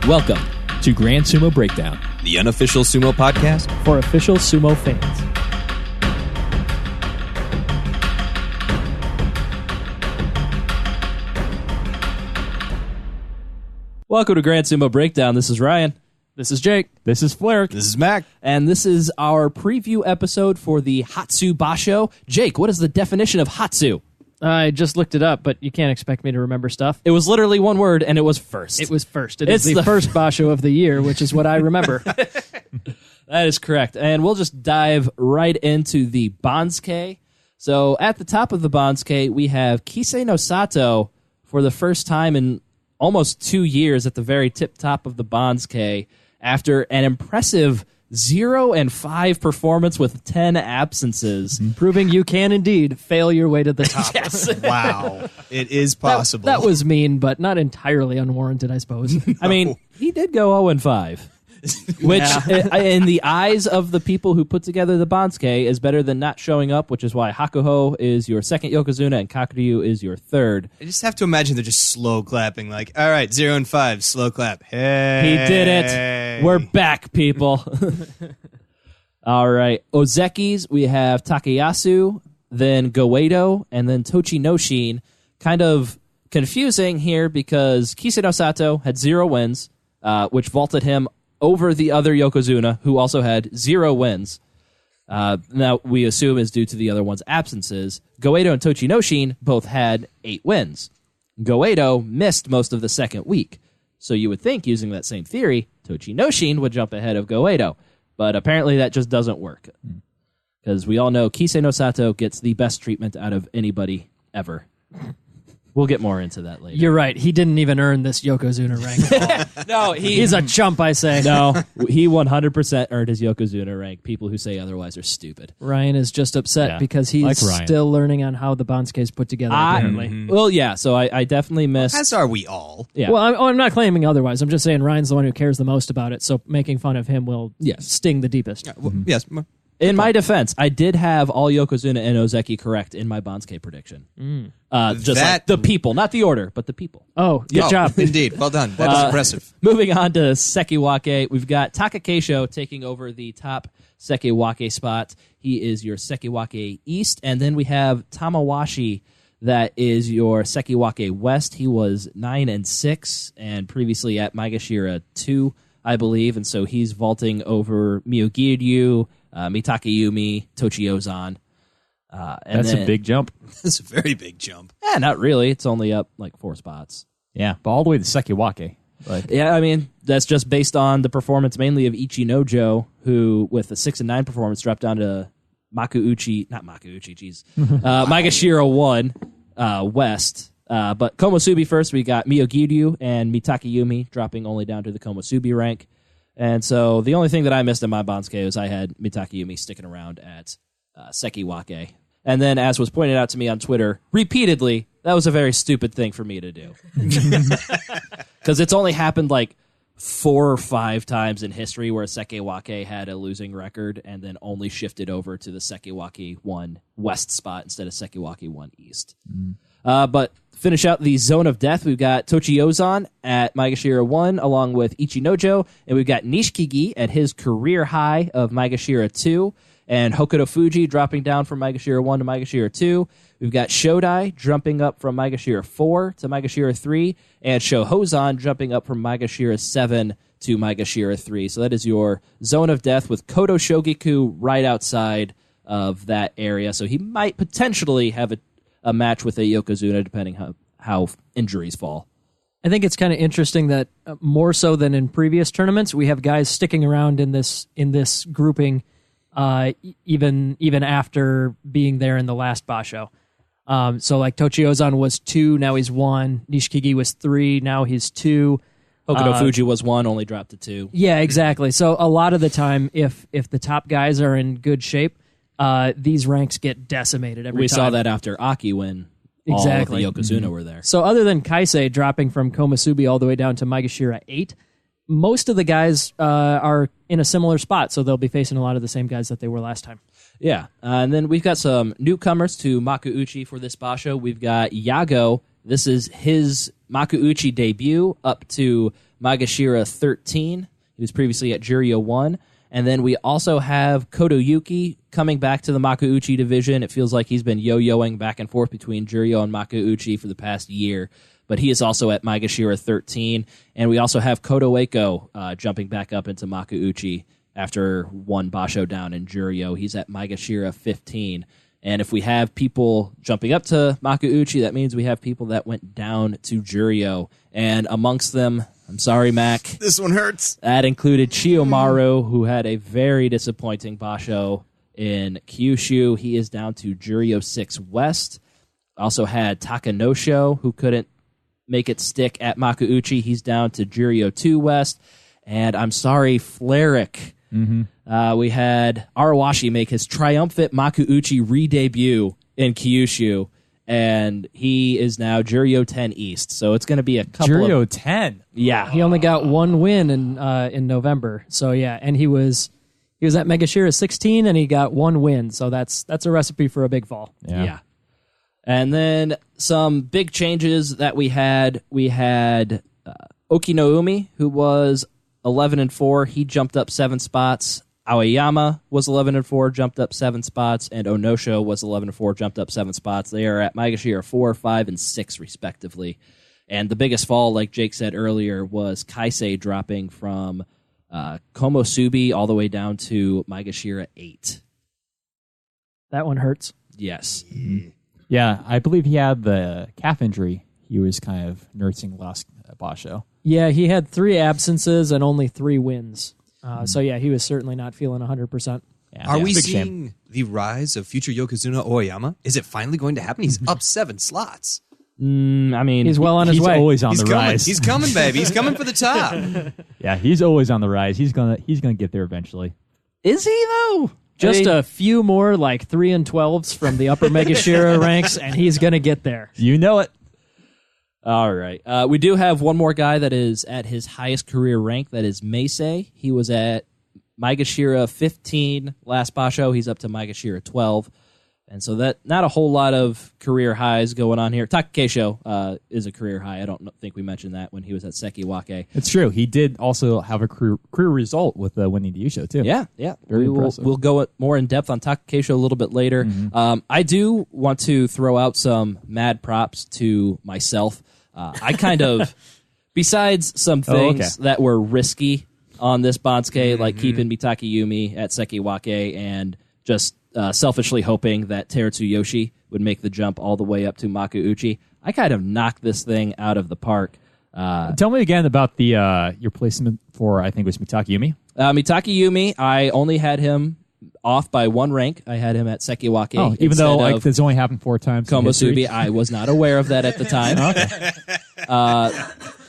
Welcome to Grand Sumo Breakdown, the unofficial sumo podcast for official sumo fans. Welcome to Grand Sumo Breakdown. This is Ryan. This is Jake. This is Flair. This is Mac. And this is our preview episode for the Hatsu Basho. Jake, what is the definition of Hatsu? I just looked it up, but you can't expect me to remember stuff. It was literally one word, and it was first. It was first. It's the first basho of the year, which is what I remember. That is correct. And we'll just dive right into the Bansuke. So at the top of the Bansuke, we have Kisei no Sato for the first time in almost 2 years at the very tip top of the Bansuke after an impressive 0-5 performance with 10 absences. Proving you can indeed fail your way to the top. Yes. Wow. It is possible. That was mean, but not entirely unwarranted, I suppose. I mean, he did go 0-5. Which, in the eyes of the people who put together the Bansuke, is better than not showing up, which is why Hakuho is your second Yokozuna and Kakuryu is your third. I just have to imagine they're just slow clapping, like, all right, 0-5, slow clap. Hey. He did it. We're back, people. All right. Ozekis, we have Takayasu, then Goeido, and then Tochinoshin. Kind of confusing here because Kisei no Sato had 0 wins, which vaulted him over the other Yokozuna, who also had 0 wins. Now, we assume is due to the other one's absences. Goeido and Tochinoshin both had 8 wins. Goeido missed most of the second week. So you would think, using that same theory, Tochinoshin would jump ahead of Goeido. But apparently that just doesn't work. Because we all know Kisei no Sato gets the best treatment out of anybody ever. We'll get more into that later. You're right. He didn't even earn this Yokozuna rank at all. No, he's a chump, I say. No, he 100% earned his Yokozuna rank. People who say otherwise are stupid. Ryan is just upset because he's like still learning on how the Bansuke is put together, apparently. Well, yeah, so I definitely missed... As are we all. Yeah. Well, I'm not claiming otherwise. I'm just saying Ryan's the one who cares the most about it, so making fun of him will sting the deepest. Yes. In my defense, I did have all Yokozuna and Ozeki correct in my Bansuke prediction. Just like the people, not the order, but the people. Oh, good job. Indeed. Well done. That was impressive. Moving on to Sekiwake, we've got Takakeisho taking over the top Sekiwake spot. He is your Sekiwake East, and then we have Tamawashi, that is your Sekiwake West. He was 9-6, and previously at Maegashira 2, I believe, and so he's vaulting over Myogiryu, Mitakayumi, Tochiozan. That's a big jump. That's a very big jump. Yeah, not really. It's only up like 4 spots. Yeah, but all the way to Sekiwake. Yeah, I mean, that's just based on the performance mainly of Ichinojo, who, with a 6-9 performance, dropped down to Maegashira 1 West. But Komosubi first, we got Myogiryu and Mitakayumi dropping only down to the Komosubi rank. And so the only thing that I missed in my Bansuke is I had Mitakayumi sticking around at Sekiwake. And then, as was pointed out to me on Twitter repeatedly, that was a very stupid thing for me to do. Because it's only happened like 4 or 5 times in history where Sekiwake had a losing record and then only shifted over to the Sekiwake 1 West spot instead of Sekiwake 1 East. But finish out the Zone of Death, we've got Tochiozan at Maegashira 1 along with Ichinojo, and we've got Nishikigi at his career high of Maegashira 2, and Hokuto Fuji dropping down from Maegashira 1 to Maegashira 2. We've got Shodai jumping up from Maegashira 4 to Maegashira 3, and Shohozan jumping up from Maegashira 7 to Maegashira 3. So that is your Zone of Death with Kodo Shogiku right outside of that area. So he might potentially have a match with a Yokozuna, depending how injuries fall. I think it's kind of interesting that more so than in previous tournaments, we have guys sticking around in this grouping, even after being there in the last Basho. So like Tochiozan was 2, now he's 1. Nishikigi was 3, now he's 2. Hokuto Fuji was 1, only dropped to 2. Yeah, exactly. So a lot of the time, if the top guys are in good shape, these ranks get decimated every time. We saw that after Aki when exactly. all of the Yokozuna were there. So other than Kaisei dropping from Komosubi all the way down to Maegashira 8, most of the guys are in a similar spot, so they'll be facing a lot of the same guys that they were last time. Yeah, and then we've got some newcomers to Makuuchi for this Basho. We've got Yago This is his Makuuchi debut up to Magashira 13. He was previously at Juryo 1. And then we also have Kotoyuki coming back to the Makuuchi division. It feels like he's been yo-yoing back and forth between Juryo and Makuuchi for the past year. But he is also at Magashira 13. And we also have Kotoeko jumping back up into Makuuchi after one basho down in Juryo. He's at Magashira 15. And if we have people jumping up to Makuuchi, that means we have people that went down to Juryo. And amongst them, I'm sorry, Mac. This one hurts. That included Chiyomaru, who had a very disappointing basho in Kyushu. He is down to Juryo 6 West. Also had Takanosho, who couldn't make it stick at Makuuchi. He's down to Juryo 2 West. And I'm sorry, Fleric. We had Arawashi make his triumphant Makuuchi re-debut in Kyushu, and he is now Juryo 10 East. So it's going to be a couple Juryo of... 10? Yeah. He only got one win in November. So, yeah, and he was at Megashira 16, and he got one win. So that's a recipe for a big fall. Yeah. And then some big changes that we had. We had Okinoumi, who was 11-4. He jumped up 7 spots. Aoyama was 11-4, jumped up 7 spots, and Onosho was 11-4, jumped up 7 spots. They are at Magashira 4, 5, and 6, respectively. And the biggest fall, like Jake said earlier, was Kaisei dropping from Komosubi all the way down to Magashira 8. That one hurts. Yes. Yeah, I believe he had the calf injury. He was kind of nursing last basho. Yeah, he had 3 absences and only 3 wins. So, yeah, he was certainly not feeling 100%. Yeah, Are we big seeing shame. the rise of future Yokozuna Aoyama? Is it finally going to happen? He's up 7 slots. I mean... He's well on his He's way. always on He's the coming. rise. He's coming, baby. He's coming for the top. Yeah, he's always on the rise. He's gonna get there eventually. Is he, though? Just a few more, like 3 and 12s from the upper Megashira ranks, and he's going to get there. You know it. All right. We do have one more guy that is at his highest career rank. That is Meisei. He was at Magashira 15 last basho. He's up to Magashira 12. And so that not a whole lot of career highs going on here. Takakeisho is a career high. I don't think we mentioned that when he was at Sekiwake. It's true. He did also have a career result with winning the Yusho, too. Yeah. Very impressive. We'll go more in depth on Takakeisho a little bit later. I do want to throw out some mad props to myself. I kind of, besides some things that were risky on this Bansuke, like keeping Mitake Yumi at Sekiwake and just selfishly hoping that Teretsu Yoshi would make the jump all the way up to Makuuchi, I kind of knocked this thing out of the park. Tell me again about the your placement for, I think it was Mitake Yumi. Mitake Yumi, I only had him off by 1 rank. I had him at Sekiwake. Oh, even though like this only happened 4 times. Komosubi, I was not aware of that at the time.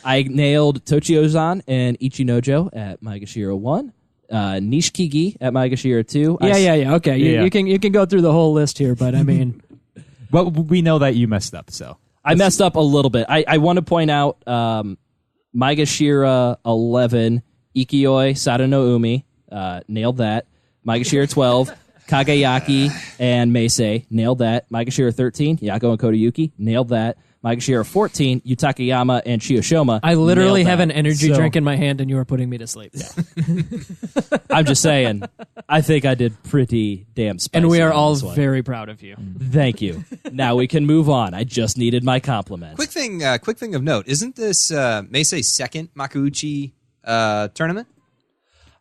I nailed Tochiozan and Ichinojo at Magashira 1. Nishikigi at Magashira 2. Yeah. Okay, you can go through the whole list here, but I mean... But we know that you messed up, so... I messed up a little bit. I want to point out Magashira 11, Ikioi Sada no Umi, nailed that. Magashira 12, Kagayaki and Meisei, nailed that. Magashira 13, Yako and Kotoyuki, nailed that. Magashira 14, Yutakayama and Chiyoshima. I literally have an an energy drink in my hand, and you are putting me to sleep. I'm just saying, I think I did pretty damn spicy. And we are on all this one. very proud of you. Thank you. Now we can move on. I just needed my compliment. Quick thing of note. Isn't this Meisei's second Makuuchi tournament?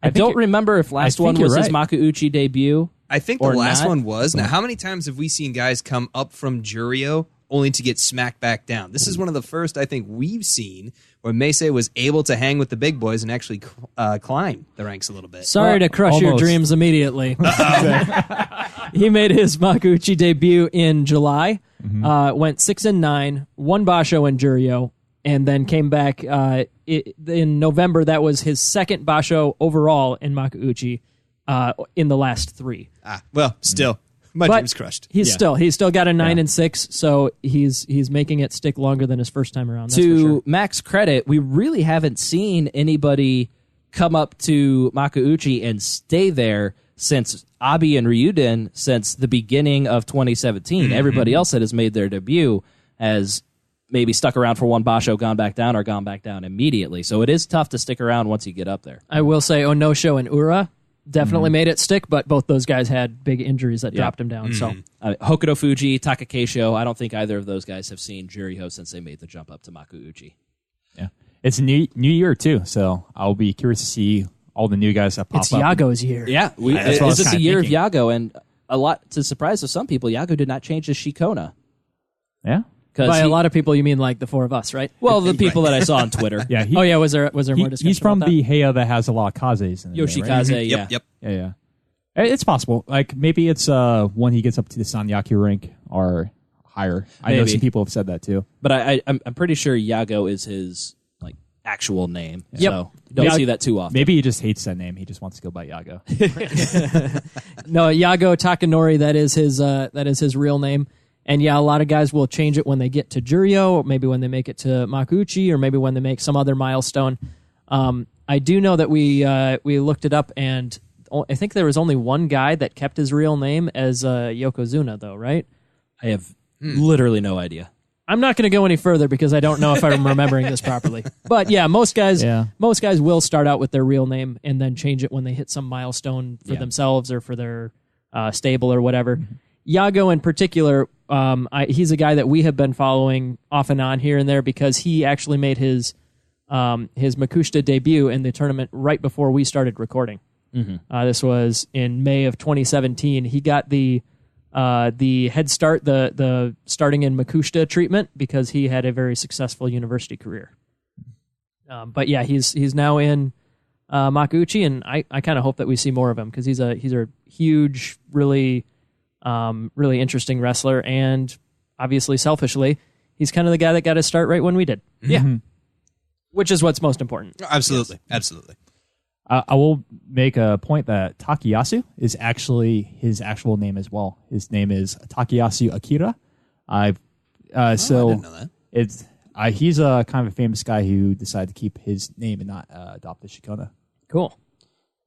I don't remember if last one was his Makuuchi debut. I think the or last not. one was. Now, how many times have we seen guys come up from Juryo only to get smacked back down? This is one of the first I think we've seen where Meisei was able to hang with the big boys and actually climb the ranks a little bit. Sorry to crush your almost. dreams immediately. He made his Makuuchi debut in July, went 6-9, won Basho and Juryo, and then came back in November. That was his second Basho overall in Makuuchi in the last 3. Well, still, my But dream's crushed. He's still got a 9 and 6, so he's making it stick longer than his first time around. That's for To sure. Mac's credit, we really haven't seen anybody come up to Makuuchi and stay there since Abi and Ryuden since the beginning of 2017. Everybody else that has made their debut has maybe stuck around for one basho, gone back down, or gone back down immediately. So it is tough to stick around once you get up there. I will say Onosho and Ura definitely made it stick, but both those guys had big injuries that dropped them down. So Hokuto Fuji, Takakeisho, I don't think either of those guys have seen Juriho since they made the jump up to Makuuchi. Yeah, it's a new year too, so I'll be curious to see all the new guys that pop it's up. Yago's year. Yeah, that's what I was it's the kinda year thinking. of Yago, and a lot to surprise of some people, Yago did not change his Shikona. Yeah, By a lot of people, you mean like the four of us, right? Well, the people that I saw on Twitter. yeah. Oh yeah, was there more discussion? He's from about that? the Heian that has a lot of kazes. In it, right? Yoshikaze, yeah. Yep. Yeah. It's possible. Like maybe it's when he gets up to the Sanyaku rank or higher. I know Maybe. some people have said that too. But I'm pretty sure Yago is his like actual name. Yep. So don't see that too often. Maybe he just hates that name. He just wants to go by Yago. No, Yago Takanori. That is his real name. And yeah, a lot of guys will change it when they get to Juryo, or maybe when they make it to Makuuchi, or maybe when they make some other milestone. I do know that we looked it up, and I think there was only one guy that kept his real name as Yokozuna, though, right? I have literally no idea. I'm not going to go any further because I don't know if I'm remembering this properly. But yeah, most guys will start out with their real name and then change it when they hit some milestone for themselves or for their stable or whatever. Yago in particular, he's a guy that we have been following off and on here and there because he actually made his Makushita debut in the tournament right before we started recording. This was in May of 2017. He got the head start, the starting in Makushita treatment because he had a very successful university career. But yeah, he's now in Makuuchi, and I kind of hope that we see more of him because he's a huge, really interesting wrestler, and obviously selfishly, he's kind of the guy that got his start right when we did. Yeah, which is what's most important. Absolutely. Absolutely. I will make a point that Takayasu is actually his actual name as well. His name is Takayasu Akira. I didn't know that. It's he's a kind of a famous guy who decided to keep his name and not adopt the Shikona. Cool.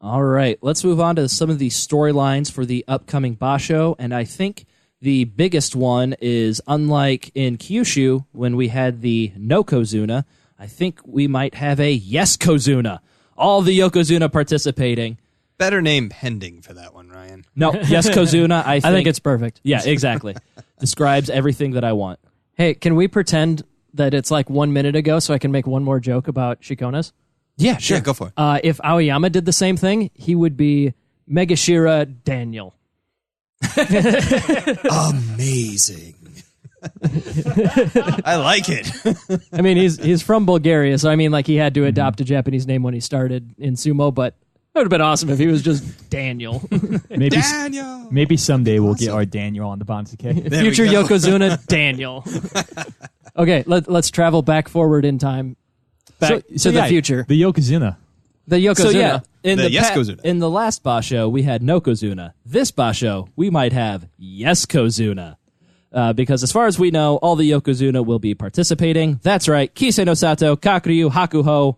All right, let's move on to some of the storylines for the upcoming Basho, and I think the biggest one is, unlike in Kyushu when we had the Nokozuna, I think we might have a Yes Kozuna. All the Yokozuna participating. Better name pending for that one, Ryan. No, Yes Kozuna, I I think it's perfect. Yeah, exactly. Describes everything that I want. Hey, can we pretend that it's like 1 minute ago so I can make one more joke about Shikonas? Yeah, sure. Yeah, go for it. If Aoyama did the same thing, he would be Megashira Daniel. Amazing. I like it. I mean, he's from Bulgaria, so I mean, like he had to adopt a Japanese name when he started in sumo, but it would have been awesome if he was just Daniel. Maybe Daniel. maybe someday we'll get our Daniel on the Banzuke. There we Future go. Yokozuna Daniel. Okay, let's travel back forward in time, back to the future. The Yokozuna. The Yokozuna. So yeah, in The the Yes Kozuna. in the last Basho, we had Nokozuna. This Basho, we might have Yes Kozuna. Because as far as we know, all the Yokozuna will be participating. That's right, Kisei no Sato, Kakuryu, Hakuho,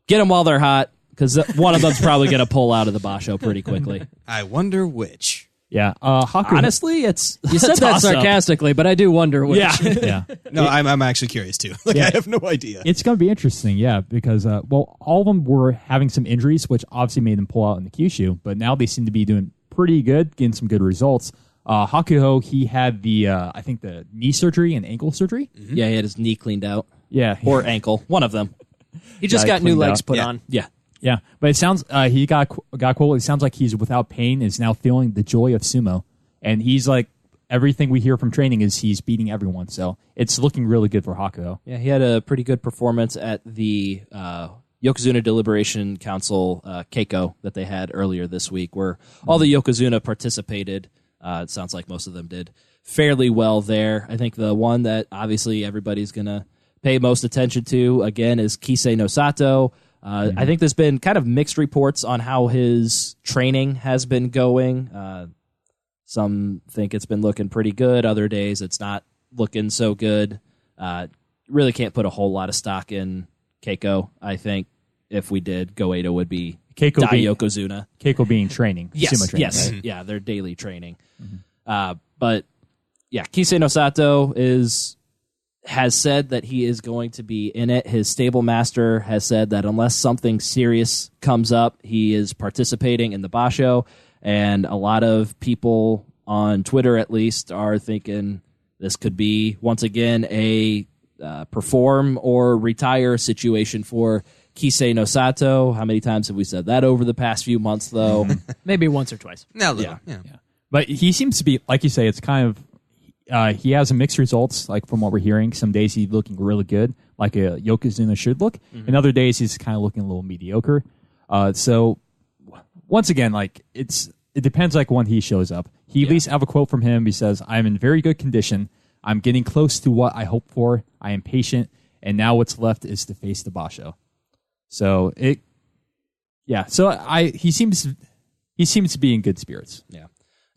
get them while they're hot, because one of them's probably going to pull out of the Basho pretty quickly. I wonder which. Yeah. Haku. Honestly, it's You said that sarcastically, but I do wonder which. Yeah. Yeah. No, I'm actually curious too. Like, Yeah. I have no idea. It's going to be interesting, yeah, because, all of them were having some injuries, which obviously made them pull out in the Kyushu, but now they seem to be doing pretty good, getting some good results. Hakuho, he had the, I think the knee surgery and ankle surgery. Yeah, he had his knee cleaned out. Yeah. Or ankle. One of them. He just Yeah, got new cleaned legs out. put Yeah. on. Yeah. Yeah, but it sounds he got quote. It sounds like he's without pain. Is now feeling the joy of sumo, and he's like everything we hear from training is he's beating everyone. So it's looking really good for Hakuho. Yeah, he had a pretty good performance at the Yokozuna Deliberation Council Keiko that they had earlier this week, where all the Yokozuna participated. It sounds like most of them did fairly well there. I think the one that obviously everybody's going to pay most attention to, again, is Kisei no Sato. I think there's been kind of mixed reports on how his training has been going. Some think it's been looking pretty good. Other days it's not looking so good. Really can't put a whole lot of stock in Keiko. I think if we did, Goedo would be Keiko Dai being- Yokozuna. Keiko being training, sumo training, Yes, right? yeah, their daily training. But yeah, Kisei no Sato is has said that he is going to be in it. His stable master has said that unless something serious comes up, he is participating in the Basho. And a lot of people on Twitter, at least, are thinking this could be, once again, a perform or retire situation for Kisei no Sato. How many times have we said that over the past few months, though? Maybe once or twice. Now, little. Yeah. But he seems to be, like you say, it's kind of he has a mixed results, like from what we're hearing. Some days he's looking really good, like a Yokozuna should look. And other days he's kind of looking a little mediocre. So once again, like it depends like when he shows up. He at least have a quote from him. He says, "I'm in very good condition. I'm getting close to what I hoped for. I am patient, and now what's left is to face the Basho." So he seems to be in good spirits. Yeah.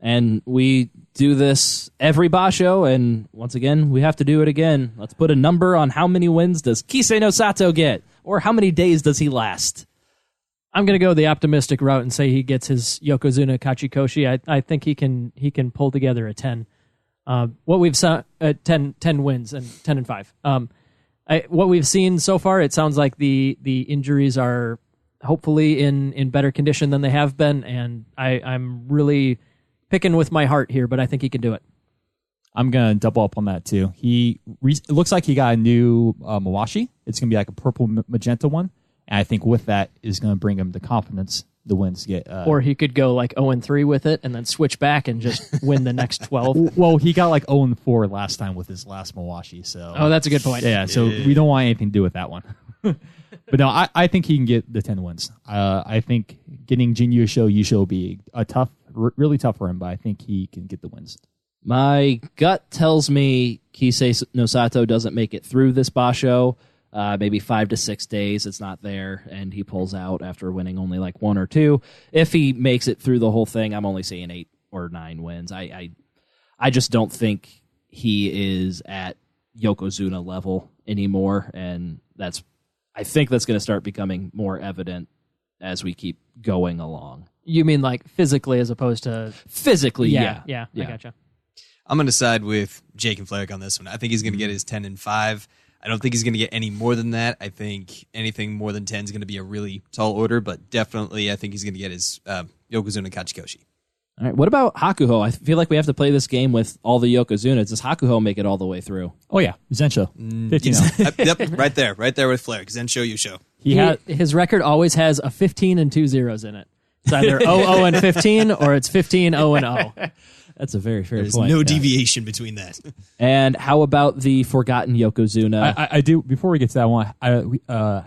And we do this every Basho, and once again, we have to do it again. Let's put a number on how many wins does Kisei no Sato get, or how many days does he last? I'm going to go the optimistic route and say he gets his Yokozuna Kachikoshi. I think he can pull together a 10. What we've saw 10 wins and 10-5. What we've seen so far, it sounds like the injuries are hopefully in better condition than they have been, and I'm really picking with my heart here, but I think he can do it. I'm going to double up on that too. It looks like he got a new Mawashi. It's going to be like a purple magenta one. And I think with that is going to bring him the confidence the wins get. Or he could go like 0-3 with it and then switch back and just win the next 12. Well, he got like 0-4 last time with his last Mawashi. So that's a good point. Yeah, so we don't want anything to do with that one. But no, I think he can get the 10 wins. I think getting Jin Yusho will be really tough for him, but I think he can get the wins. My gut tells me Kisei no Sato doesn't make it through this Basho. Maybe 5 to 6 days, it's not there, and he pulls out after winning only like 1 or 2. If he makes it through the whole thing, I'm only saying 8 or 9 wins. I just don't think he is at Yokozuna level anymore, and I think that's going to start becoming more evident as we keep going along. You mean like physically as opposed to... Physically, yeah. I gotcha. I'm going to side with Jake and Flarik on this one. I think he's going to get his 10-5. I don't think he's going to get any more than that. I think anything more than 10 is going to be a really tall order, but definitely I think he's going to get his Yokozuna Kachikoshi. All right, what about Hakuho? I feel like we have to play this game with all the Yokozunas. Does Hakuho make it all the way through? Oh, yeah. Zensho. 15-0. Yep, right there with Flarik. Zensho Yusho. His record always has a 15 and 2 zeros in it. It's either 0-0 and 15 or it's 15-0 and 0. That's a very fair There's point. no deviation between that. And how about the forgotten Yokozuna? I do. Before we get to that one, I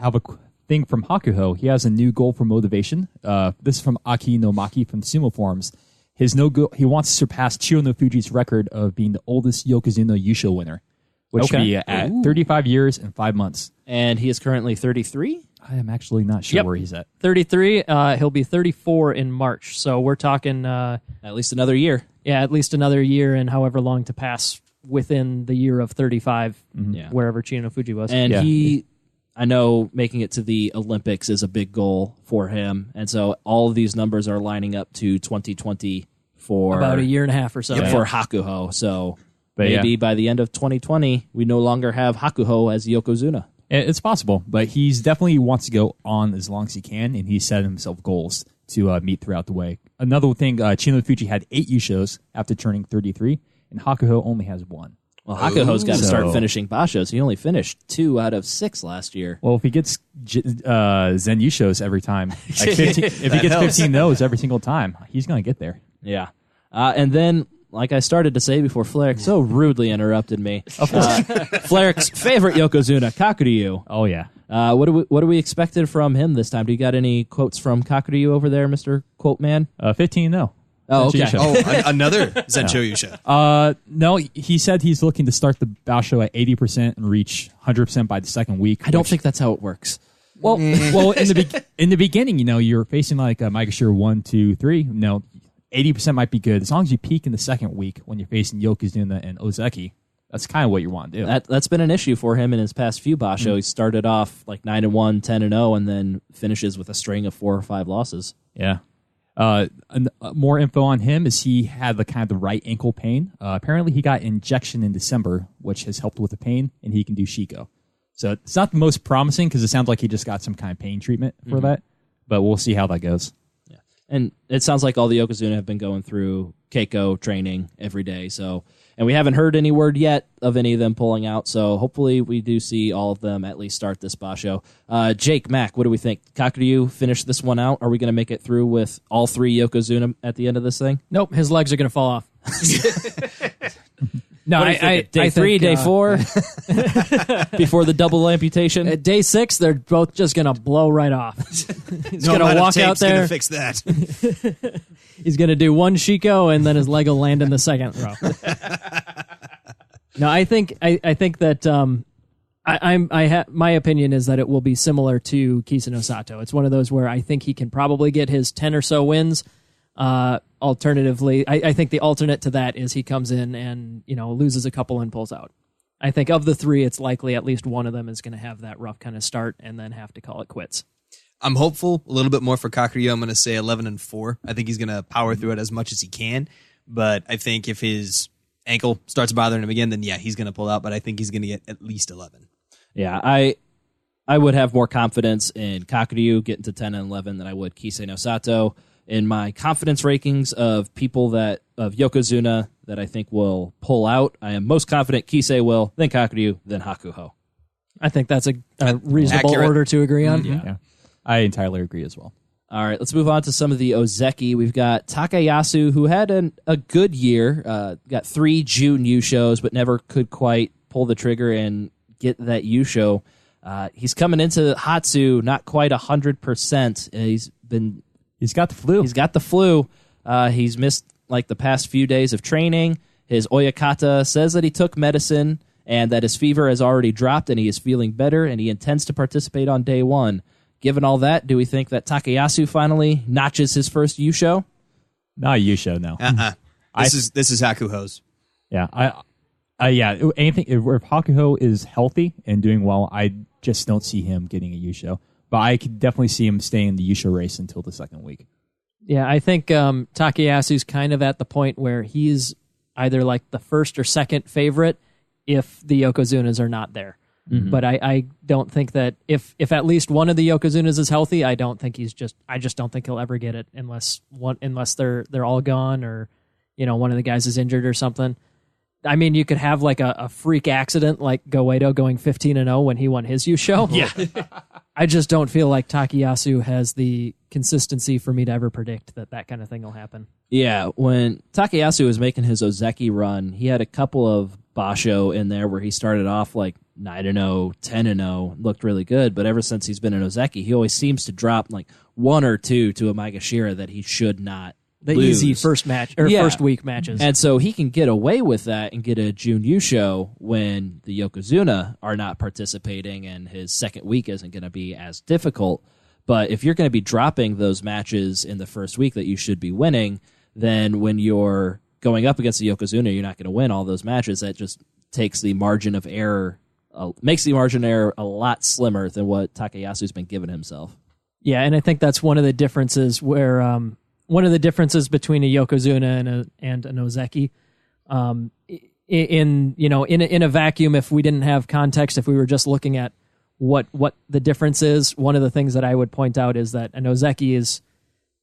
have a thing from Hakuho. He has a new goal for motivation. This is from Aki no Maki from Sumo Forums. His no goal. He wants to surpass Chiro no Fuji's record of being the oldest Yokozuna Yusho winner, which would be at 35 years and 5 months. And he is currently 33? I am actually not sure where he's at. 33. He'll be 34 in March. So we're talking... at least another year. Yeah, at least another year and however long to pass within the year of 35, wherever Chiro no Fuji was. And I know making it to the Olympics is a big goal for him. And so all of these numbers are lining up to 2020 for... about a year and a half or so. For Hakuho. So maybe by the end of 2020, we no longer have Hakuho as Yokozuna. It's possible, but he's definitely wants to go on as long as he can, and he's set himself goals to meet throughout the way. Another thing, Chiro no Fuji had 8 Yushos after turning 33, and Hakuho only has 1. Well, Hakuho's got to start finishing Bashos. He only finished 2 out of 6 last year. Well, if he gets Zen Yushos every time, like 15, if he gets 15 those every single time, he's going to get there. Yeah. And then, like I started to say before Flarik so rudely interrupted me, Flarik's favorite Yokozuna, Kakuryu. Oh, yeah. What are we expected from him this time? Do you got any quotes from Kakuryu over there, Mr. Quote Man? 15-0. Oh, okay. Another Zensho Yusho. No, he said he's looking to start the Basho at 80% and reach 100% by the second week. I don't think that's how it works. Well, in the beginning, you're facing like a Maegashira 1, 2, 3. 80% might be good as long as you peak in the second week when you're facing Yokozuna and Ozeki. That's kind of what you want to do. That's been an issue for him in his past few Basho. He started off like 9-1, 10-0, and then finishes with a string of 4 or 5 losses. Yeah. More info on him is he had the kind of the right ankle pain. Apparently, he got injection in December, which has helped with the pain, and he can do Shiko. So it's not the most promising because it sounds like he just got some kind of pain treatment for that. But we'll see how that goes. Yeah, and it sounds like all the Yokozuna have been going through Keiko training every day. So, and we haven't heard any word yet of any of them pulling out. So hopefully we do see all of them at least start this basho. Jake, Mac, what do we think? Kakuryu finish this one out? Are we going to make it through with all 3 Yokozuna at the end of this thing? Nope, his legs are going to fall off. No, Day I 3, think, day 4, before the double amputation. At day 6, they're both just going to blow right off. He's No going amount to of walk out tape's gonna there. fix that. He's going to do one Shiko, and then his leg will land in the second row. No, I think that my opinion is that it will be similar to Kisano Sato. It's one of those where I think he can probably get his 10 or so wins. Alternatively, I think the alternate to that is he comes in and loses a couple and pulls out. I think of the 3, it's likely at least one of them is going to have that rough kind of start and then have to call it quits. I'm hopeful a little bit more for Kakuryu. I'm going to say 11-4. I think he's going to power through it as much as he can. But I think if his ankle starts bothering him again, then yeah, he's going to pull out. But I think he's going to get at least 11. Yeah, I would have more confidence in Kakuryu getting to 10 and 11 than I would Kisei no Sato. In my confidence rankings of people of Yokozuna that I think will pull out, I am most confident Kisei will, then Kakuryu, then Hakuho. I think that's a reasonable Accurate. order to agree on. Yeah, I entirely agree as well. All right, let's move on to some of the Ozeki. We've got Takayasu, who had a good year, got 3 June U shows, but never could quite pull the trigger and get that U show. He's coming into Hatsu not quite 100%. He's got the flu. He's got the flu. He's missed like the past few days of training. His Oyakata says that he took medicine and that his fever has already dropped and he is feeling better and he intends to participate on day 1. Given all that, do we think that Takayasu finally notches his first U show? Not a U show, no. This is Hakuho's. Yeah, anything if Hakuho is healthy and doing well, I just don't see him getting a U show. But I could definitely see him staying in the U show race until the second week. Yeah, I think Takayasu's kind of at the point where he's either like the first or second favorite if the Yokozunas are not there. Mm-hmm. But I don't think that if at least one of the Yokozunas is healthy, I just don't think he'll ever get it unless they're all gone or one of the guys is injured or something. I mean, you could have like a freak accident like Goedo going 15-0 when he won his U show. Yeah. I just don't feel like Takayasu has the consistency for me to ever predict that kind of thing will happen. Yeah, when Takayasu was making his Ozeki run, he had a couple of basho in there where he started off like 9-0, 10-0, looked really good, but ever since he's been in Ozeki, he always seems to drop like 1 or 2 to a Maegashira that he should not lose. Easy first match or first week matches. And so he can get away with that and get a June U show when the Yokozuna are not participating and his second week isn't going to be as difficult. But if you're going to be dropping those matches in the first week that you should be winning, then when you're going up against the Yokozuna, you're not going to win all those matches. That just takes the margin of error, makes the margin of error a lot slimmer than what Takayasu's been giving himself. Yeah, and I think that's one of the differences where one of the differences between a Yokozuna and an Ozeki. In a vacuum, if we didn't have context, if we were just looking at what the difference is, one of the things that I would point out is that an Ozeki is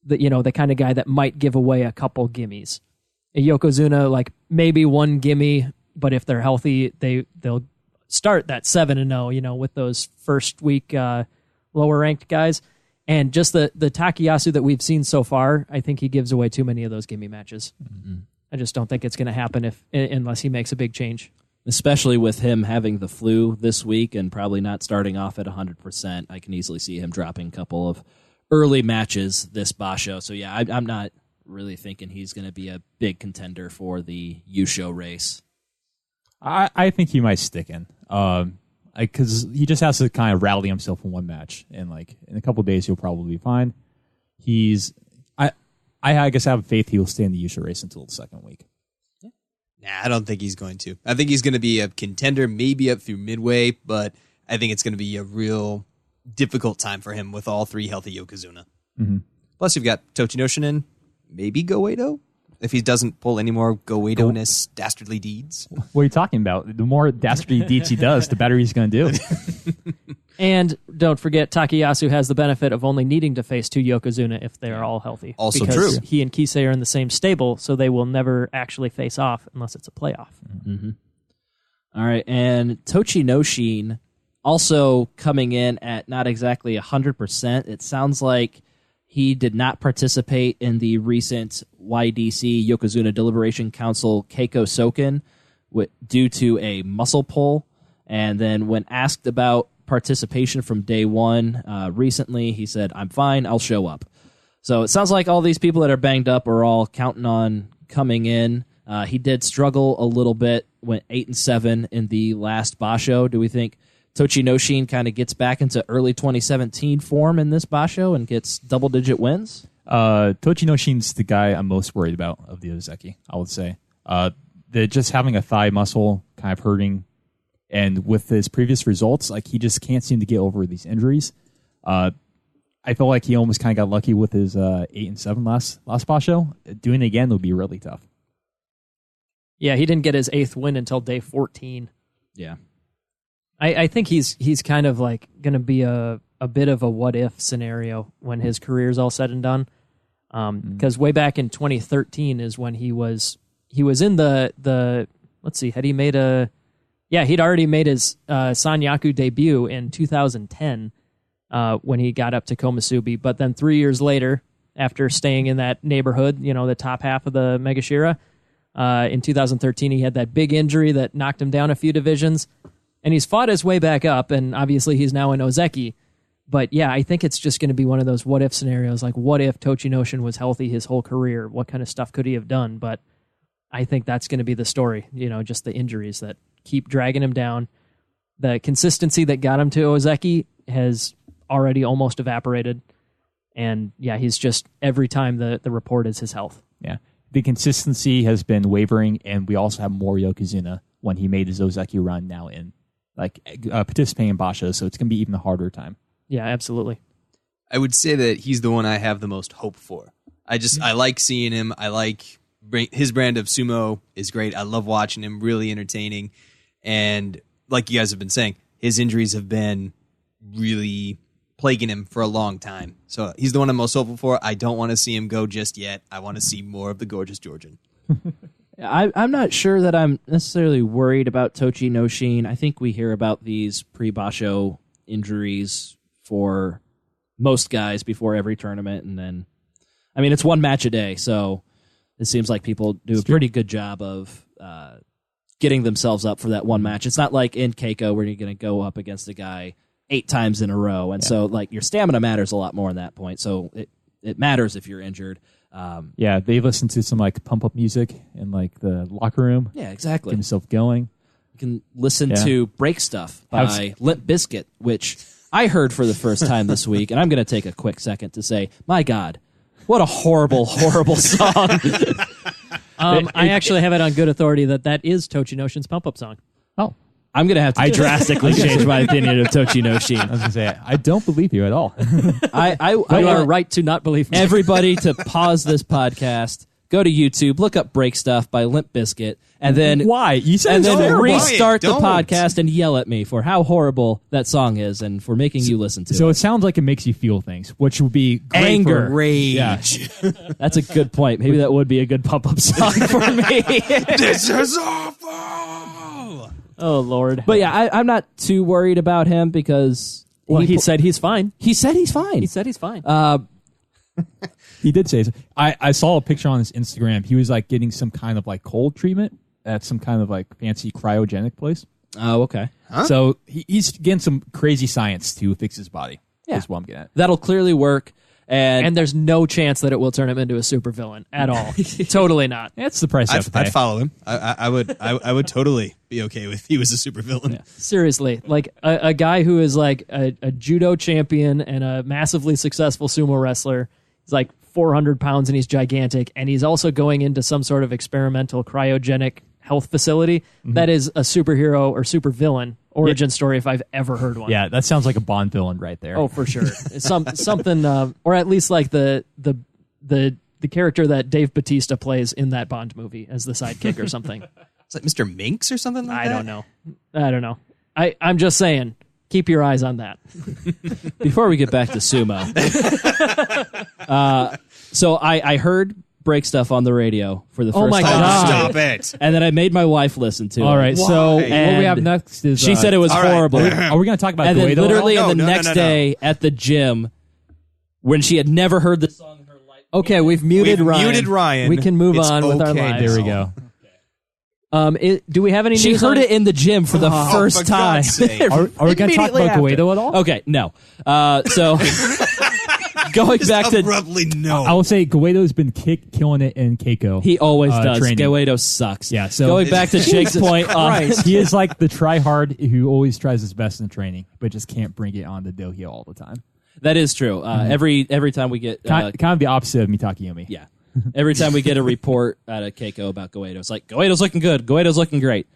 the kind of guy that might give away a couple gimmies. A Yokozuna, like maybe one gimme, but if they're healthy, they'll start that 7-0, with those first week lower ranked guys. And just the Takayasu that we've seen so far, I think he gives away too many of those gimme matches. Mm-hmm. I just don't think it's going to happen unless he makes a big change. Especially with him having the flu this week and probably not starting off at 100%, I can easily see him dropping a couple of early matches this basho. So yeah, I'm not really thinking he's going to be a big contender for the U-Show race. I think he might stick in. Because he just has to kind of rally himself in one match, and like in a couple of days he'll probably be fine. I guess I have faith he will stay in the U-Show race until the second week. Nah, I don't think he's going to. I think he's going to be a contender, maybe up through midway, but I think it's going to be a real difficult time for him with all 3 healthy Yokozuna. Mm-hmm. Plus, you've got Tochinoshin, maybe Goeido, if he doesn't pull any more Goeido-ness dastardly deeds. What are you talking about? The more dastardly deeds he does, the better he's going to do. And don't forget, Takayasu has the benefit of only needing to face 2 Yokozuna if they are all healthy. Also because true. He and Kisei are in the same stable, so they will never actually face off unless it's a playoff. Mm-hmm. All right, and Tochinoshin also coming in at not exactly 100%. It sounds like he did not participate in the recent YDC Yokozuna Deliberation Council Keiko Soken due to a muscle pull. And then when asked about participation from day one recently, he said, "I'm fine, I'll show up." So it sounds like all these people that are banged up are all counting on coming in. He did struggle a little bit, went 8-7 in the last Basho. Do we think Tochinoshin kind of gets back into early 2017 form in this Basho and gets double-digit wins? Tochinoshin's the guy I'm most worried about of the Ozeki, I would say. Just having a thigh muscle kind of hurting, and with his previous results, like he just can't seem to get over these injuries. I feel like he almost kind of got lucky with his 8-7 last Basho. Doing it again would be really tough. Yeah, he didn't get his 8th win until day 14. Yeah. I think he's kind of like going to be a bit of a what-if scenario when his career's all said and done. Because way back in 2013 is when he was in the let's see, he'd already made his Sanyaku debut in 2010 when he got up to Komusubi. But then 3 years later, after staying in that neighborhood, the top half of the Megashira, in 2013 he had that big injury that knocked him down a few divisions. And he's fought his way back up, and obviously he's now in Ozeki. But yeah, I think it's just going to be one of those what-if scenarios, like what if Tochinoshin was healthy his whole career? What kind of stuff could he have done? But I think that's going to be the story, just the injuries that keep dragging him down. The consistency that got him to Ozeki has already almost evaporated. And yeah, he's just, every time the report is his health. Yeah, the consistency has been wavering, and we also have more Yokozuna when he made his Ozeki run now in participating in Basho, so it's going to be even a harder time. Yeah, absolutely. I would say that he's the one I have the most hope for. I like seeing him. I like his brand of sumo is great. I love watching him, really entertaining. And like you guys have been saying, his injuries have been really plaguing him for a long time. So he's the one I'm most hopeful for. I don't want to see him go just yet. I want to see more of the gorgeous Georgian. I'm not sure that I'm necessarily worried about Tochinoshin. I think we hear about these pre-Basho injuries for most guys before every tournament, and then, it's one match a day, so it seems like people do a pretty good job of getting themselves up for that one match. It's not like in Keiko where you're going to go up against a guy 8 times in a row, and so your stamina matters a lot more in that point, so it matters if you're injured. They listen to some pump up music in the locker room. Yeah, exactly. Get himself going. You can listen to Break Stuff by Limp Bizkit, which I heard for the first time this week, and I'm going to take a quick second to say, my God, what a horrible, horrible song. I actually have it on good authority that is Tochinoshin's pump up song. Oh. I'm going to have to drastically change my opinion of Tochinoshin. I was going to say, I don't believe you at all. I are right to not believe me. Everybody to pause this podcast, go to YouTube, look up Break Stuff by Limp Bizkit, and then why? You said and then horrible. restart the Don't. podcast and yell at me for how horrible that song is and for making you listen to So it. it sounds like it makes you feel things, which would be great Anger. for- Rage. Yeah. That's a good point. Maybe that would be a good pump-up song for me. This is awful! Oh, Lord. But yeah, I'm not too worried about him because he said he's fine. he said he's fine. He said he's fine. He did say so. I saw a picture on his Instagram. He was getting some kind of cold treatment at some kind of fancy cryogenic place. Oh, okay. So he's getting some crazy science to fix his body. Yeah. Is what I'm getting at. That'll clearly work. and there's no chance that it will turn him into a supervillain at all. Totally not. That's the price you have to pay. I'd follow him. I would totally be okay with he was a supervillain. Yeah. Seriously, a guy who is a judo champion and a massively successful sumo wrestler. He's 400 pounds and he's gigantic, and he's also going into some sort of experimental cryogenic health facility. Mm-hmm. That is a superhero or supervillain origin story if I've ever heard one. Yeah, that sounds like a Bond villain right there. Oh, for sure. Something, or at least like the character that Dave Bautista plays in that Bond movie as the sidekick or something. It's like Mr. Minx or something like that? I don't know. I'm just saying, keep your eyes on that. Before we get back to sumo, so I heard break stuff on the radio for the first my time. God. Stop it. And then I made my wife listen to it. All right, so Why? what we And have next is She said it was all right. horrible. Are we going to talk about And then Guido? literally No, the no, next no. day at the gym, when she had never heard the song in her life. Okay, we've muted We've Ryan. muted Ryan. We can move It's on with our okay lives. There we go. Do we have any She news heard on it in the gym for the for first time. God's sake. Are we going to talk Immediately about after. Guido at all? Okay, no. So going back to Abruptly, no. I will say Guido's been killing it in Keiko. he always does. training. Guido sucks. Yeah, so- going back to Jake's point on He is like the try-hard who always tries his best in training, but just can't bring it on the dohyo all the time. that is true. Every time we get Kind of the opposite of Mitake Yumi. yeah, every time we get a report out of Keiko about Guido, it's like Guido's looking good. Guido's looking great.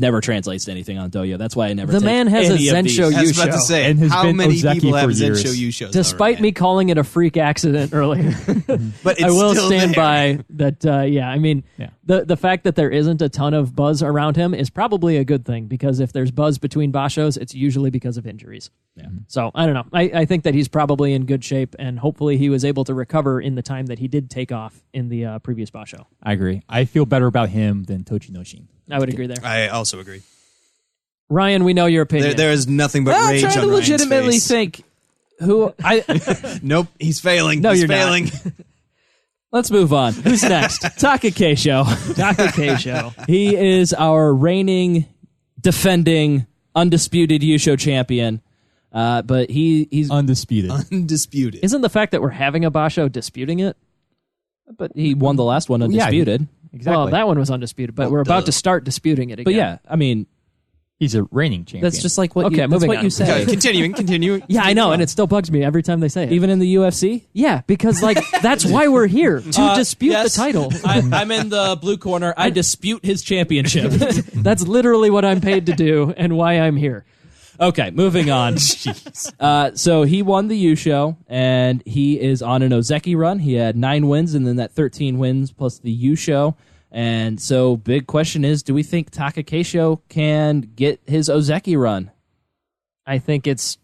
Never translates to anything on dohyo. That's why I never. The take man has a any of Zen these. show I was you about to show. say, And has how been many Ozeki people for have Zen years. Show you shows? Despite already? me calling it a freak accident earlier, But it's I will still stand there. by that. Yeah, I mean, Yeah. the fact that there isn't a ton of buzz around him is probably a good thing, because if there's buzz between bashos, it's usually because of injuries. Yeah. So I don't know. I think that he's probably in good shape, and hopefully he was able to recover in the time that he did take off in the previous basho. I agree. I feel better about him than Tochinoshin. I would agree there. I also agree. Ryan, we know your opinion. There is nothing but I'm rage trying on to Ryan's legitimately face. think who I. Nope, he's failing. No, he's you're not. failing. Let's move on. Who's next? Takakeisho. Dr. Show. He is our reigning, defending, undisputed Yusho champion. But he's Undisputed. Undisputed. Isn't the fact that we're having a basho disputing it? but he won the last one Yeah, undisputed. Exactly. Well, that one was undisputed, but we're about to start disputing it again. But yeah, I mean He's a reigning champion. that's just like what Okay, you, that's moving what on. you say. Continuing. Yeah, I know, and it still bugs me every time they say it. Even in the UFC. Yeah, because like that's why we're here to dispute Yes, the title. I'm in the blue corner. I dispute his championship. That's literally what I'm paid to do, and why I'm here. Okay, moving on. So he won the U show, and he is on an Ozeki run. He had 9 wins, and then that 13 wins plus the U show. And so, big question is, do we think Takakeisho can get his Ozeki run? I think it's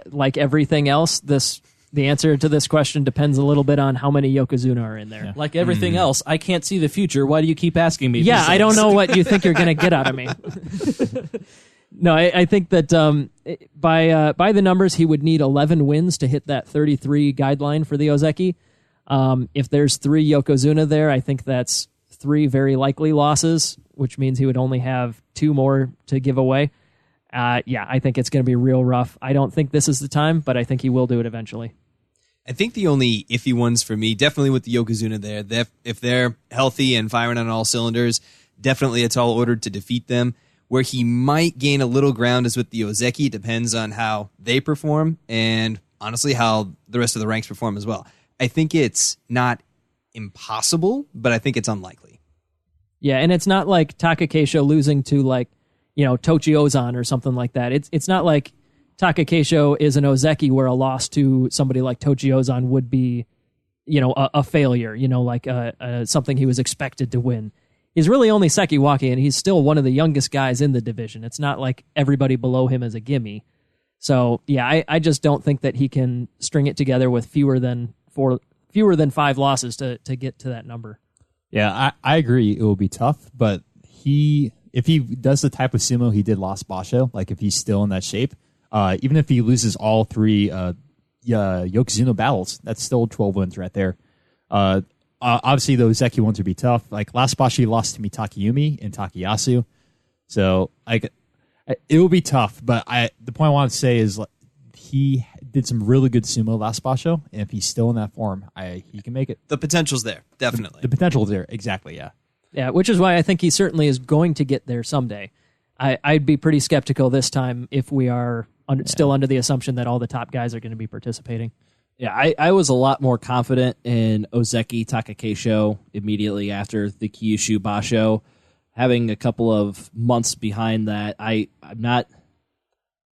like everything else. The answer to this question depends a little bit on how many Yokozuna are in there. Like everything else, I can't see the future. Why do you keep asking me? Yeah, these I don't things? know what you think you're going to get out of me. No, I think that by the numbers, he would need 11 wins to hit that 33 guideline for the Ozeki. If there's 3 Yokozuna there, I think that's 3 very likely losses, which means he would only have 2 more to give away. Yeah, I think it's going to be real rough. I don't think this is the time, but I think he will do it eventually. I think the only iffy ones for me, definitely with the Yokozuna there, if they're healthy and firing on all cylinders, definitely a tall order to defeat them. Where he might gain a little ground is with the Ozeki. Depends on how they perform and honestly how the rest of the ranks perform as well. I think it's not impossible, but I think it's unlikely. Yeah, and it's not like Takakeisho losing to Tochi Ozan or something like that. It's not like Takakeisho is an Ozeki where a loss to somebody like Tochi Ozan would be, a failure, like something he was expected to win. He's really only Sekiwaki, and he's still one of the youngest guys in the division. It's not like everybody below him is a gimme. So, yeah, I just don't think that he can string it together with fewer than 5 losses to get to that number. Yeah, I agree. It will be tough, but if he does the type of sumo he did last Basho, like if he's still in that shape, even if he loses all 3 Yokozuna battles, that's still 12 wins right there. Obviously, those Zeki ones would be tough. Like last Basho, he lost to Mitakayumi and Takayasu, so it will be tough. But the point I want to say is he did some really good sumo last Basho, and if he's still in that form, he can make it. The potential's there, definitely. The potential is there, exactly. Yeah. Yeah, which is why I think he certainly is going to get there someday. I'd be pretty skeptical this time if we are still under the assumption that all the top guys are going to be participating. Yeah, I was a lot more confident in Ozeki Takakeisho immediately after the Kyushu Basho. Having a couple of months behind that, I'm not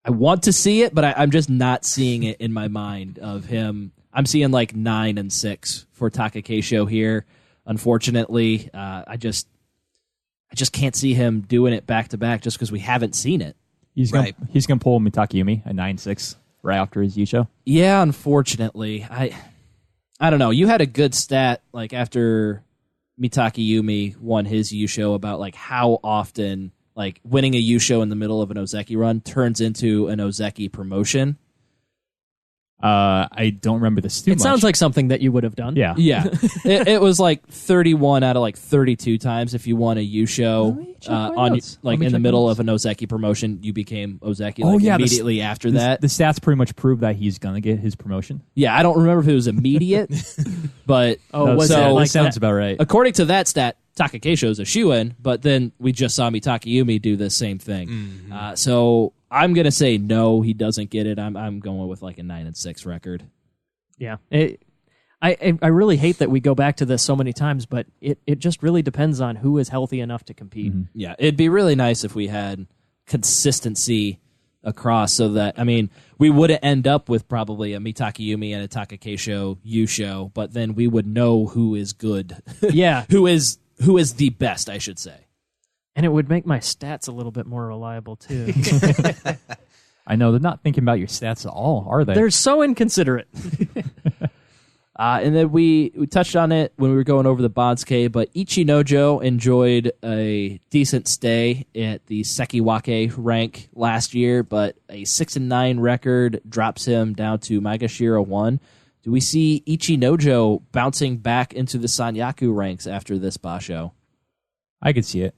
I want to see it, but I'm just not seeing it in my mind of him. I'm seeing like 9-6 for Takakeisho here. Unfortunately, I just can't see him doing it back to back just because we haven't seen it. He's gonna pull Mitakayumi at 9-6 right after his Yusho. Yeah, unfortunately, I don't know. You had a good stat like after Mitakayumi won his Yusho about like how often like winning a Yusho in the middle of an Ozeki run turns into an Ozeki promotion. I don't remember this too much. It sounds like something that you would have done. Yeah. Yeah, it was like 31 out of like 32 times if you won a Yusho in the middle of an Ozeki promotion, you became Ozeki immediately after that. The stats pretty much prove that he's gonna get his promotion. Yeah, I don't remember if it was immediate, but that sounds about right. According to that stat, Takakeisho is a shoo-in, but then we just saw Mitakayumi do the same thing. Mm-hmm. So I'm gonna say no, he doesn't get it. I'm going with like a 9-6 record. Yeah, I really hate that we go back to this so many times, but it just really depends on who is healthy enough to compete. Mm-hmm. Yeah, it'd be really nice if we had consistency across, so that we would end up with probably a Mitakayumi and a Takakeisho Yusho, but then we would know who is good. Yeah, who is the best, I should say. And it would make my stats a little bit more reliable, too. I know, they're not thinking about your stats at all, are they? They're so inconsiderate. And then we touched on it when we were going over the Bansuke, but Ichinojo enjoyed a decent stay at the Sekiwake rank last year, but a 6-9 record drops him down to Maegashira 1. Do we see Ichinojo bouncing back into the Sanyaku ranks after this Basho? I could see it.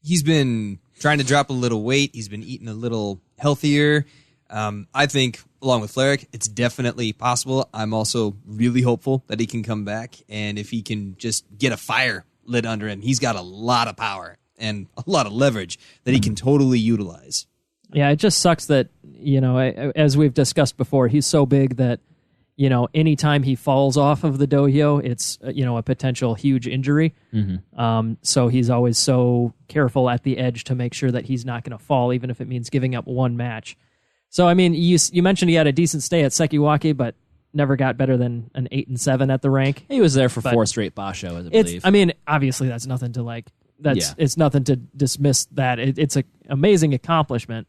He's been trying to drop a little weight. He's been eating a little healthier. I think, along with Fleric, it's definitely possible. I'm also really hopeful that he can come back, and if he can just get a fire lit under him, he's got a lot of power and a lot of leverage that he can totally utilize. Yeah, it just sucks that, as we've discussed before, he's so big that, anytime he falls off of the dohyo, it's, a potential huge injury. Mm-hmm. So he's always so careful at the edge to make sure that he's not going to fall, even if it means giving up one match. So, you mentioned he had a decent stay at Sekiwake, but never got better than an 8-7 at the rank. He was there for 4 straight Basho, I believe. Obviously that's nothing to it's nothing to dismiss that. It's an amazing accomplishment,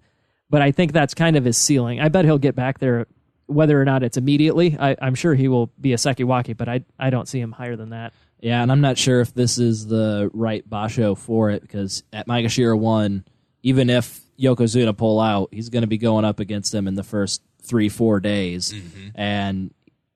but I think that's kind of his ceiling. I bet he'll get back there. Whether or not it's immediately, I'm sure he will be a Sekiwake, but I don't see him higher than that. Yeah, and I'm not sure if this is the right Basho for it, because at Maegashira 1, even if Yokozuna pull out, he's going to be going up against them in the first 3-4 days. Mm-hmm. And,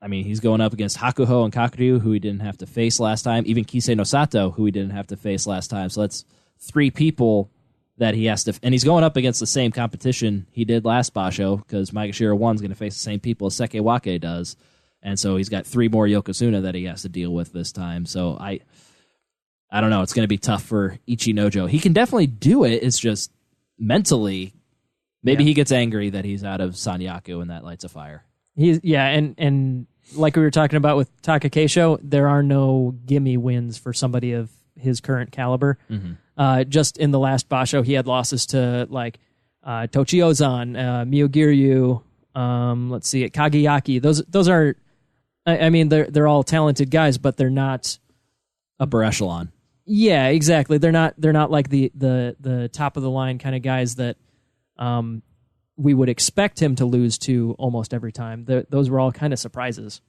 he's going up against Hakuho and Kakuryu, who he didn't have to face last time, even Kisei no Sato, who he didn't have to face last time. So that's 3 people that he has to, and he's going up against the same competition he did last Basho, because Maegashira 1 is going to face the same people as Sekiwake does, and so he's got 3 more Yokozuna that he has to deal with this time. So I don't know, it's going to be tough for Ichinojo. He can definitely do it, it's just mentally, maybe he gets angry that he's out of Sanyaku and that lights a fire. And like we were talking about with Takakeisho, there are no gimme wins for somebody of his current caliber. Mm-hmm. Just in the last Basho, he had losses to Tochiozan, Myogiryu, let's see, Kageyaki. Those are, they're all talented guys, but they're not upper echelon. Yeah, exactly. They're not like the top of the line kind of guys that we would expect him to lose to almost every time. Those were all kind of surprises.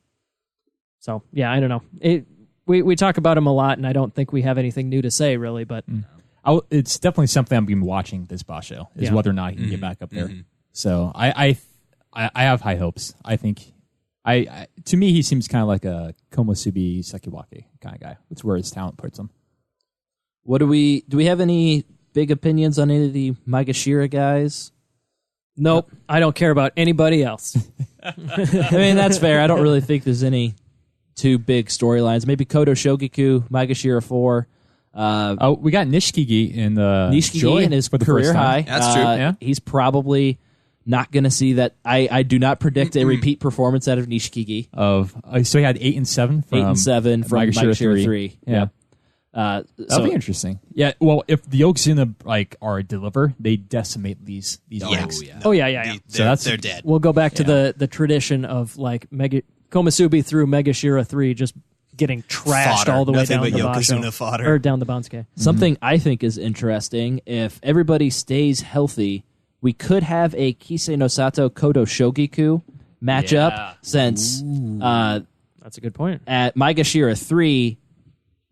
So yeah, I don't know. We talk about him a lot, and I don't think we have anything new to say, really. But it's definitely something I'm going to be watching this Basho, is whether or not he can get back up there. Mm-hmm. So I have high hopes. I think to me he seems kind of like a Komusubi Sekiwake kind of guy. That's where his talent puts him. Do we have any big opinions on any of the Maegashira guys? Nope. I don't care about anybody else. That's fair. I don't really think there's any 2 big storylines. Maybe Kodo Shogiku, Maegashira 4. We got Nishikigi in the Nishikigi in his career high. That's true. Yeah. He's probably not going to see that. I do not predict a repeat performance out of Nishikigi. So he had 8-7 from 8-7 from Maegashira 3. Yeah. That'll be interesting. Yeah. Well, if the Yokozuna are a deliver, they decimate these ranks. Yeah. So they're dead. We'll go back to the tradition of Komusubi through Megashira 3 just getting trashed Fodder. all the way Nothing down but the Yokozuna Basho. fodder. Or down the Bansuke. Something I think is interesting, if everybody stays healthy, we could have a Kisei no Sato Kodo Shogiku matchup since That's a good point. at Maegashira 3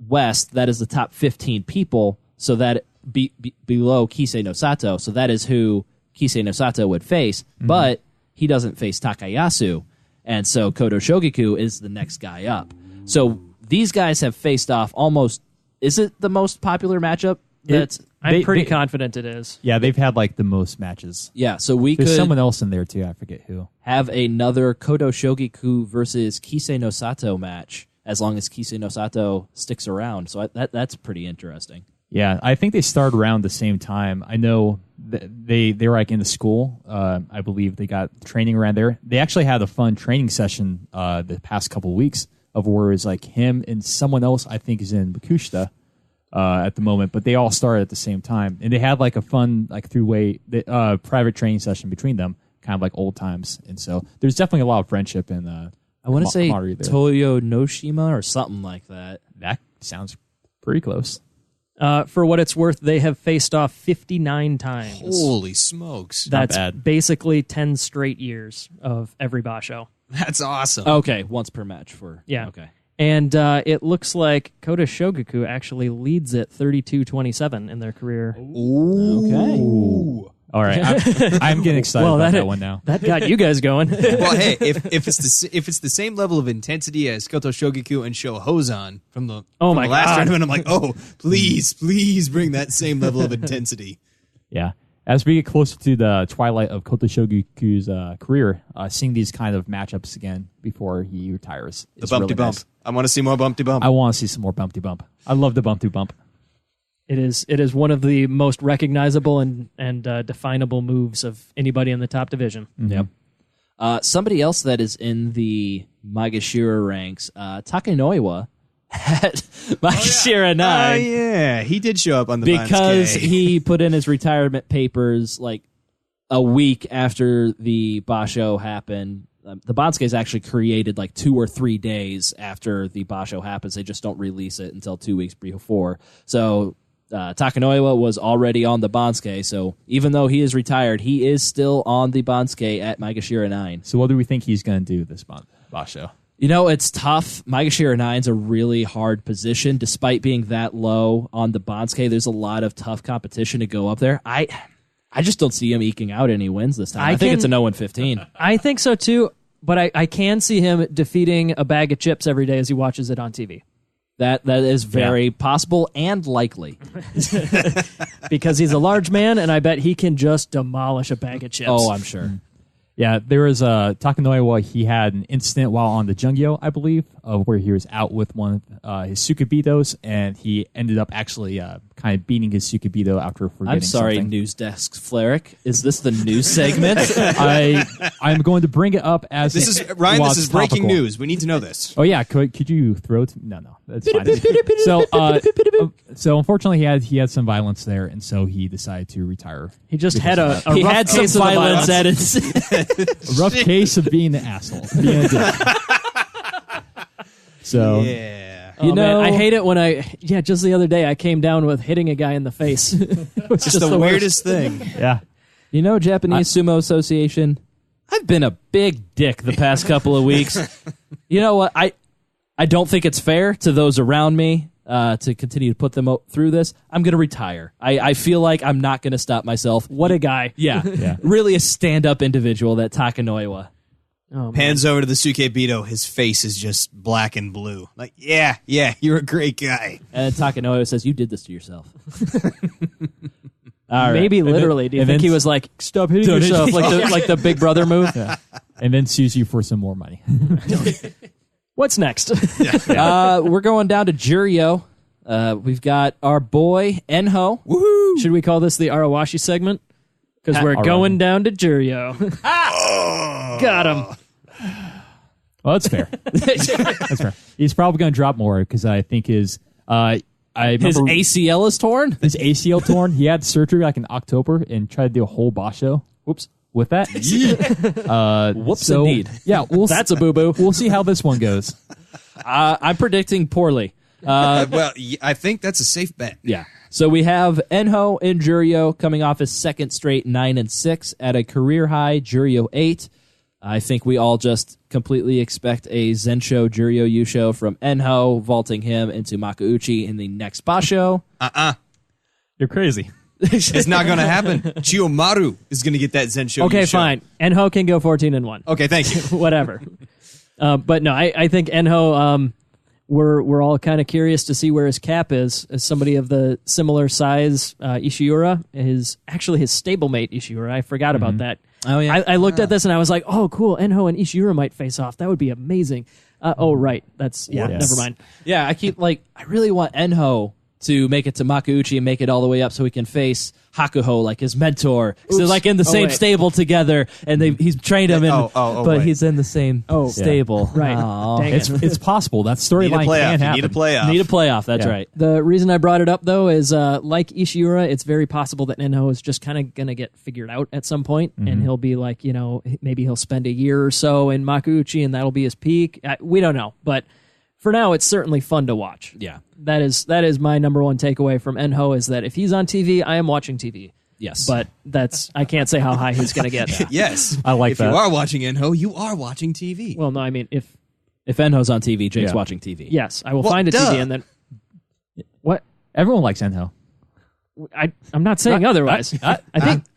West, that is the top 15 people, so that below Kisei no Sato, so that is who Kisei no Sato would face, but he doesn't face Takayasu, and so Kodo Shogiku is the next guy up. So these guys have faced off almost, is it the most popular matchup? I'm pretty confident it is. Yeah, they've had the most matches. Yeah, so we There's could someone else in there too. I forget who. have another Kodo Shogiku versus Kisei no Sato match, as long as Kisei no Sato sticks around. So that's pretty interesting. Yeah, I think they started around the same time. I know they were in the school. I believe they got training around there. They actually had a fun training session the past couple of weeks of where it was him and someone else I think is in Bakushita at the moment, but they all started at the same time. And they had a fun throughway private training session between them, kind of like old times. And so there's definitely a lot of friendship in I want to say camaraderie there. Toyo Noshima or something like that. That sounds pretty close. For what it's worth, they have faced off 59 times. Holy smokes. That's bad. basically 10 straight years of every Basho. That's awesome. Okay, once per match for Yeah. Okay. And it looks like Koda Shogaku actually leads it 32-27 in their career. Ooh. All right, I'm getting excited about that one now. That got you guys going. Well, hey, if it's the same level of intensity as Koto Shogiku and Shohozan from the my last God. tournament, I'm like, oh, please bring that same level of intensity. Yeah. As we get closer to the twilight of Koto Shogaku's career, seeing these kind of matchups again before he retires. The bumpty bump. Nice. I want to see more bumpty bump. I want to see some more bumpty bump. I love the bumpty bump. It is one of the most recognizable and definable moves of anybody in the top division. Yep. Somebody else that is in the Maegashira ranks, Takenoiwa at Maegashira 9. Oh, yeah. He did show up on the Because Bansuke. he put in his retirement papers a week after the Basho happened. The Bansuke is actually created 2 or 3 days after the Basho happens. They just don't release it until 2 weeks before. So Takenoiwa was already on the Bansuke, so even though he is retired, he is still on the Bansuke at Maegashira 9. So what do we think he's going to do this Basho? It's tough. Maegashira 9 is a really hard position. Despite being that low on the Bansuke, there's a lot of tough competition to go up there. I just don't see him eking out any wins this time. I think it's an 0-15. I think so too, but I can see him defeating a bag of chips every day as he watches it on TV. That is very possible and likely. Because he's a large man, and I bet he can just demolish a bag of chips. Oh, I'm sure. Yeah, there was Takenoiwa. He had an incident while on the Jungyo, I believe, where he was out with one of his Sukubitos, and he ended up actually kind of beating his Sukubito after forgetting I'm sorry, something. news desk Flerick. Is this the news segment? I'm going to bring it up as This is Ryan. while This it's is breaking topical. news. We need to know this. Oh yeah, could you throw it? No, that's fine. So unfortunately, he had some violence there, and so he decided to retire. He just had a He rough had some case of the violence violence. at his... A rough case of being an asshole, being a dick. So Yeah. Oh, man, know- I hate it when just the other day I came down with hitting a guy in the face. It's Just the worst. weirdest thing. yeah, Japanese Sumo Association, I've been a big dick the past couple of weeks. You know what? I don't think it's fair to those around me to continue to put them through this. I'm going to retire. I feel like I'm not going to stop myself. What a guy. Yeah. Really a stand-up individual, that Takenoiwa. Oh, man. Pans over to the Sukebito. His face is just black and blue. Like, yeah, you're a great guy. And Takenoiwa says, you did this to yourself. All right. Maybe literally. Do you and think then- he was like, stop hitting yourself, like the Big Brother move? yeah. And then sues you for some more money. What's next? We're going down to Juryo. We've got our boy, Enho. Woohoo! Should we call this the Arawashi segment? Because we're All going right. down to Juryo. Got him. Well, that's fair. That's fair. He's probably going to drop more because I think I His remember ACL is torn? his ACL torn. He had surgery like in October and tried to do a whole basho. Whoops. With that, Whoops, so, indeed. Yeah, That's a boo-boo. We'll see how this one goes. I'm predicting poorly. I think that's a safe bet. Yeah. So we have Enho and Jurio coming off his second straight 9-6 at a career high Jurio 8. I think we all just completely expect a Zensho Jurio Yusho from Enho, vaulting him into Makuuchi in the next Basho. You're crazy. It's not going to happen. Chiyomaru is going to get that Zensho. Okay, Yusho. fine. Enho can go 14-1. Okay, thank you. Whatever. But no, I think Enho. We're all kind of curious to see where his cap is. As somebody of the similar size, Ishiura is actually his stablemate. Ishiura, I forgot about that. Oh, yeah. I looked at this and I was like, oh, cool. Enho and Ishiura might face off. That would be amazing. Oh, right. That's Yes. Never mind. Yeah, I really want Enho to make it to Makuuchi and make it all the way up so he can face Hakuho, like his mentor. So they're like in the same wait. stable together, and he's trained him, but wait. he's in the same stable. Right. Oh. Dang It's possible. That storyline can happen. Need a playoff. Need a playoff, that's Yeah. right. The reason I brought it up, though, is like Ishiura, it's very possible that Enho is just kind of going to get figured out at some point, and he'll be like, maybe he'll spend a year or so in Makuuchi, and that'll be his peak. We don't know, but for now, it's certainly fun to watch. Yeah. That is my number one takeaway from Enho is that if he's on TV, I am watching TV. Yes. But I can't say how high he's going to get. Yes. I like if that. you are watching Enho, you are watching TV. Well, no, I mean, if Enho's on TV, Jake's Yeah. watching TV. yes, I will Well, find a duh. TV and then what? Everyone likes Enho. I'm not saying otherwise. I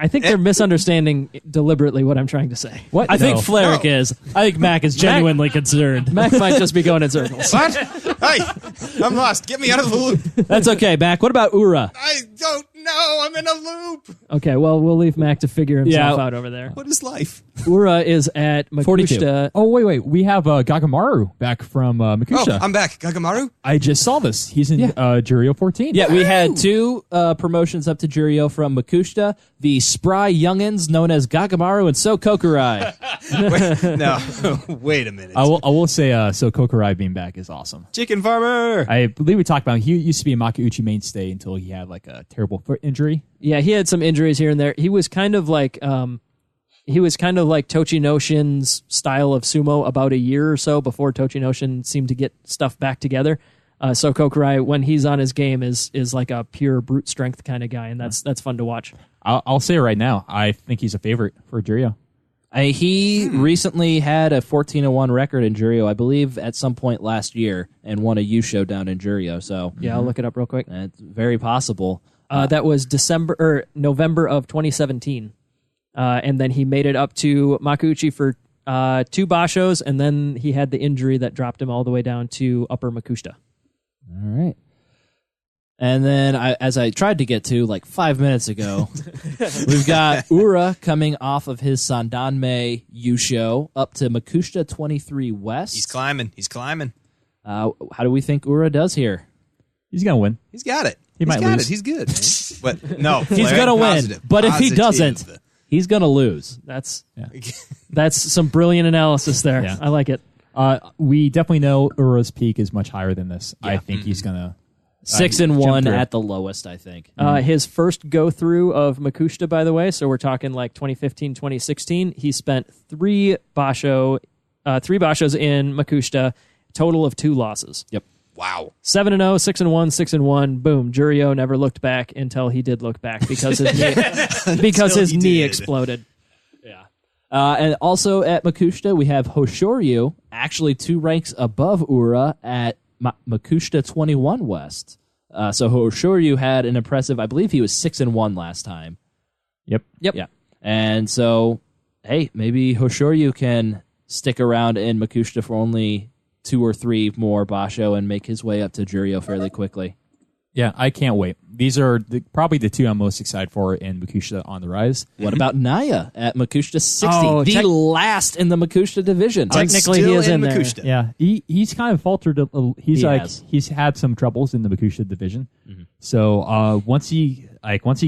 think they're misunderstanding deliberately what I'm trying to say. What? I think No. Fleric is. I think Mac is genuinely concerned. Mac might just be going in circles. What? Hey, I'm lost. Get me out of the loop. That's okay, Mac. What about Ura? I don't know. I'm in a loop. Okay, well, we'll leave Mac to figure himself Yeah. out over there. What is life? Ura is at 42. Makushita. Oh, wait. We have Gagamaru back from Oh, Makusha. I'm back. Gagamaru? I just saw this. He's in Jurio 14. Yeah, we had two promotions up to Jurio from Makushita. The spry youngins known as Gagamaru and So Kokurai. No. Wait a minute. I will say, so Kokurai being back is awesome. Chicken farmer. I believe we talked about him. He used to be a Makuuchi mainstay until he had like a terrible foot injury. Yeah, he had some injuries here and there. He was kind of like Tochinoshin's style of sumo about a year or so before Tochinoshin seemed to get stuff back together. So Kokurai, when he's on his game, is like a pure brute strength kind of guy, and that's fun to watch. I'll say it right now. I think he's a favorite for Jurio. He recently had a 14-1 record in Jurio, I believe, at some point last year, and won a Yusho down in Jurio. So Yeah, I'll look it up real quick. it's very possible. That was November of 2017, and then he made it up to Makuuchi for 2 bashos, and then he had the injury that dropped him all the way down to Upper Makushita. All right. And then, as I tried to get to like 5 minutes ago, we've got Ura coming off of his Sandanme Yusho up to Makushita 23 West. He's climbing. How do we think Ura does here? He's going to win. He's got it. He might got lose. it. He's good, man. But no, He's going to win. But if he doesn't, he's going to lose. That's some brilliant analysis there. Yeah. I like it. We definitely know Ura's peak is much higher than this. I think he's going to 6-1 jump through. at the lowest, I think. His first go through of Makushita, by the way, so we're talking like 2015, 2016. He spent 3 bashos in Makushita, total of 2 losses. Yep. Wow. 7-0, 6-1, 6-1. Boom. Jurio never looked back until he did look back because his knee exploded. Yeah. And also at Makushita, we have Hoshoryu, actually 2 ranks above Ura at Makushita 21 West. So Hoshoryu had an impressive, I believe he was 6-1 last time. Yep. Yeah. And so, hey, maybe Hoshoryu can stick around in Makushita for only 2 or 3 more basho and make his way up to Jurio fairly quickly. Yeah, I can't wait. These are probably the 2 I'm most excited for in Makushita on the rise. What about Naya at Makushita 60, Oh, the last in the Makushita division? Technically, he is in there. Makushita. Yeah, he's kind of faltered. He's had some troubles in the Makushita division. So once he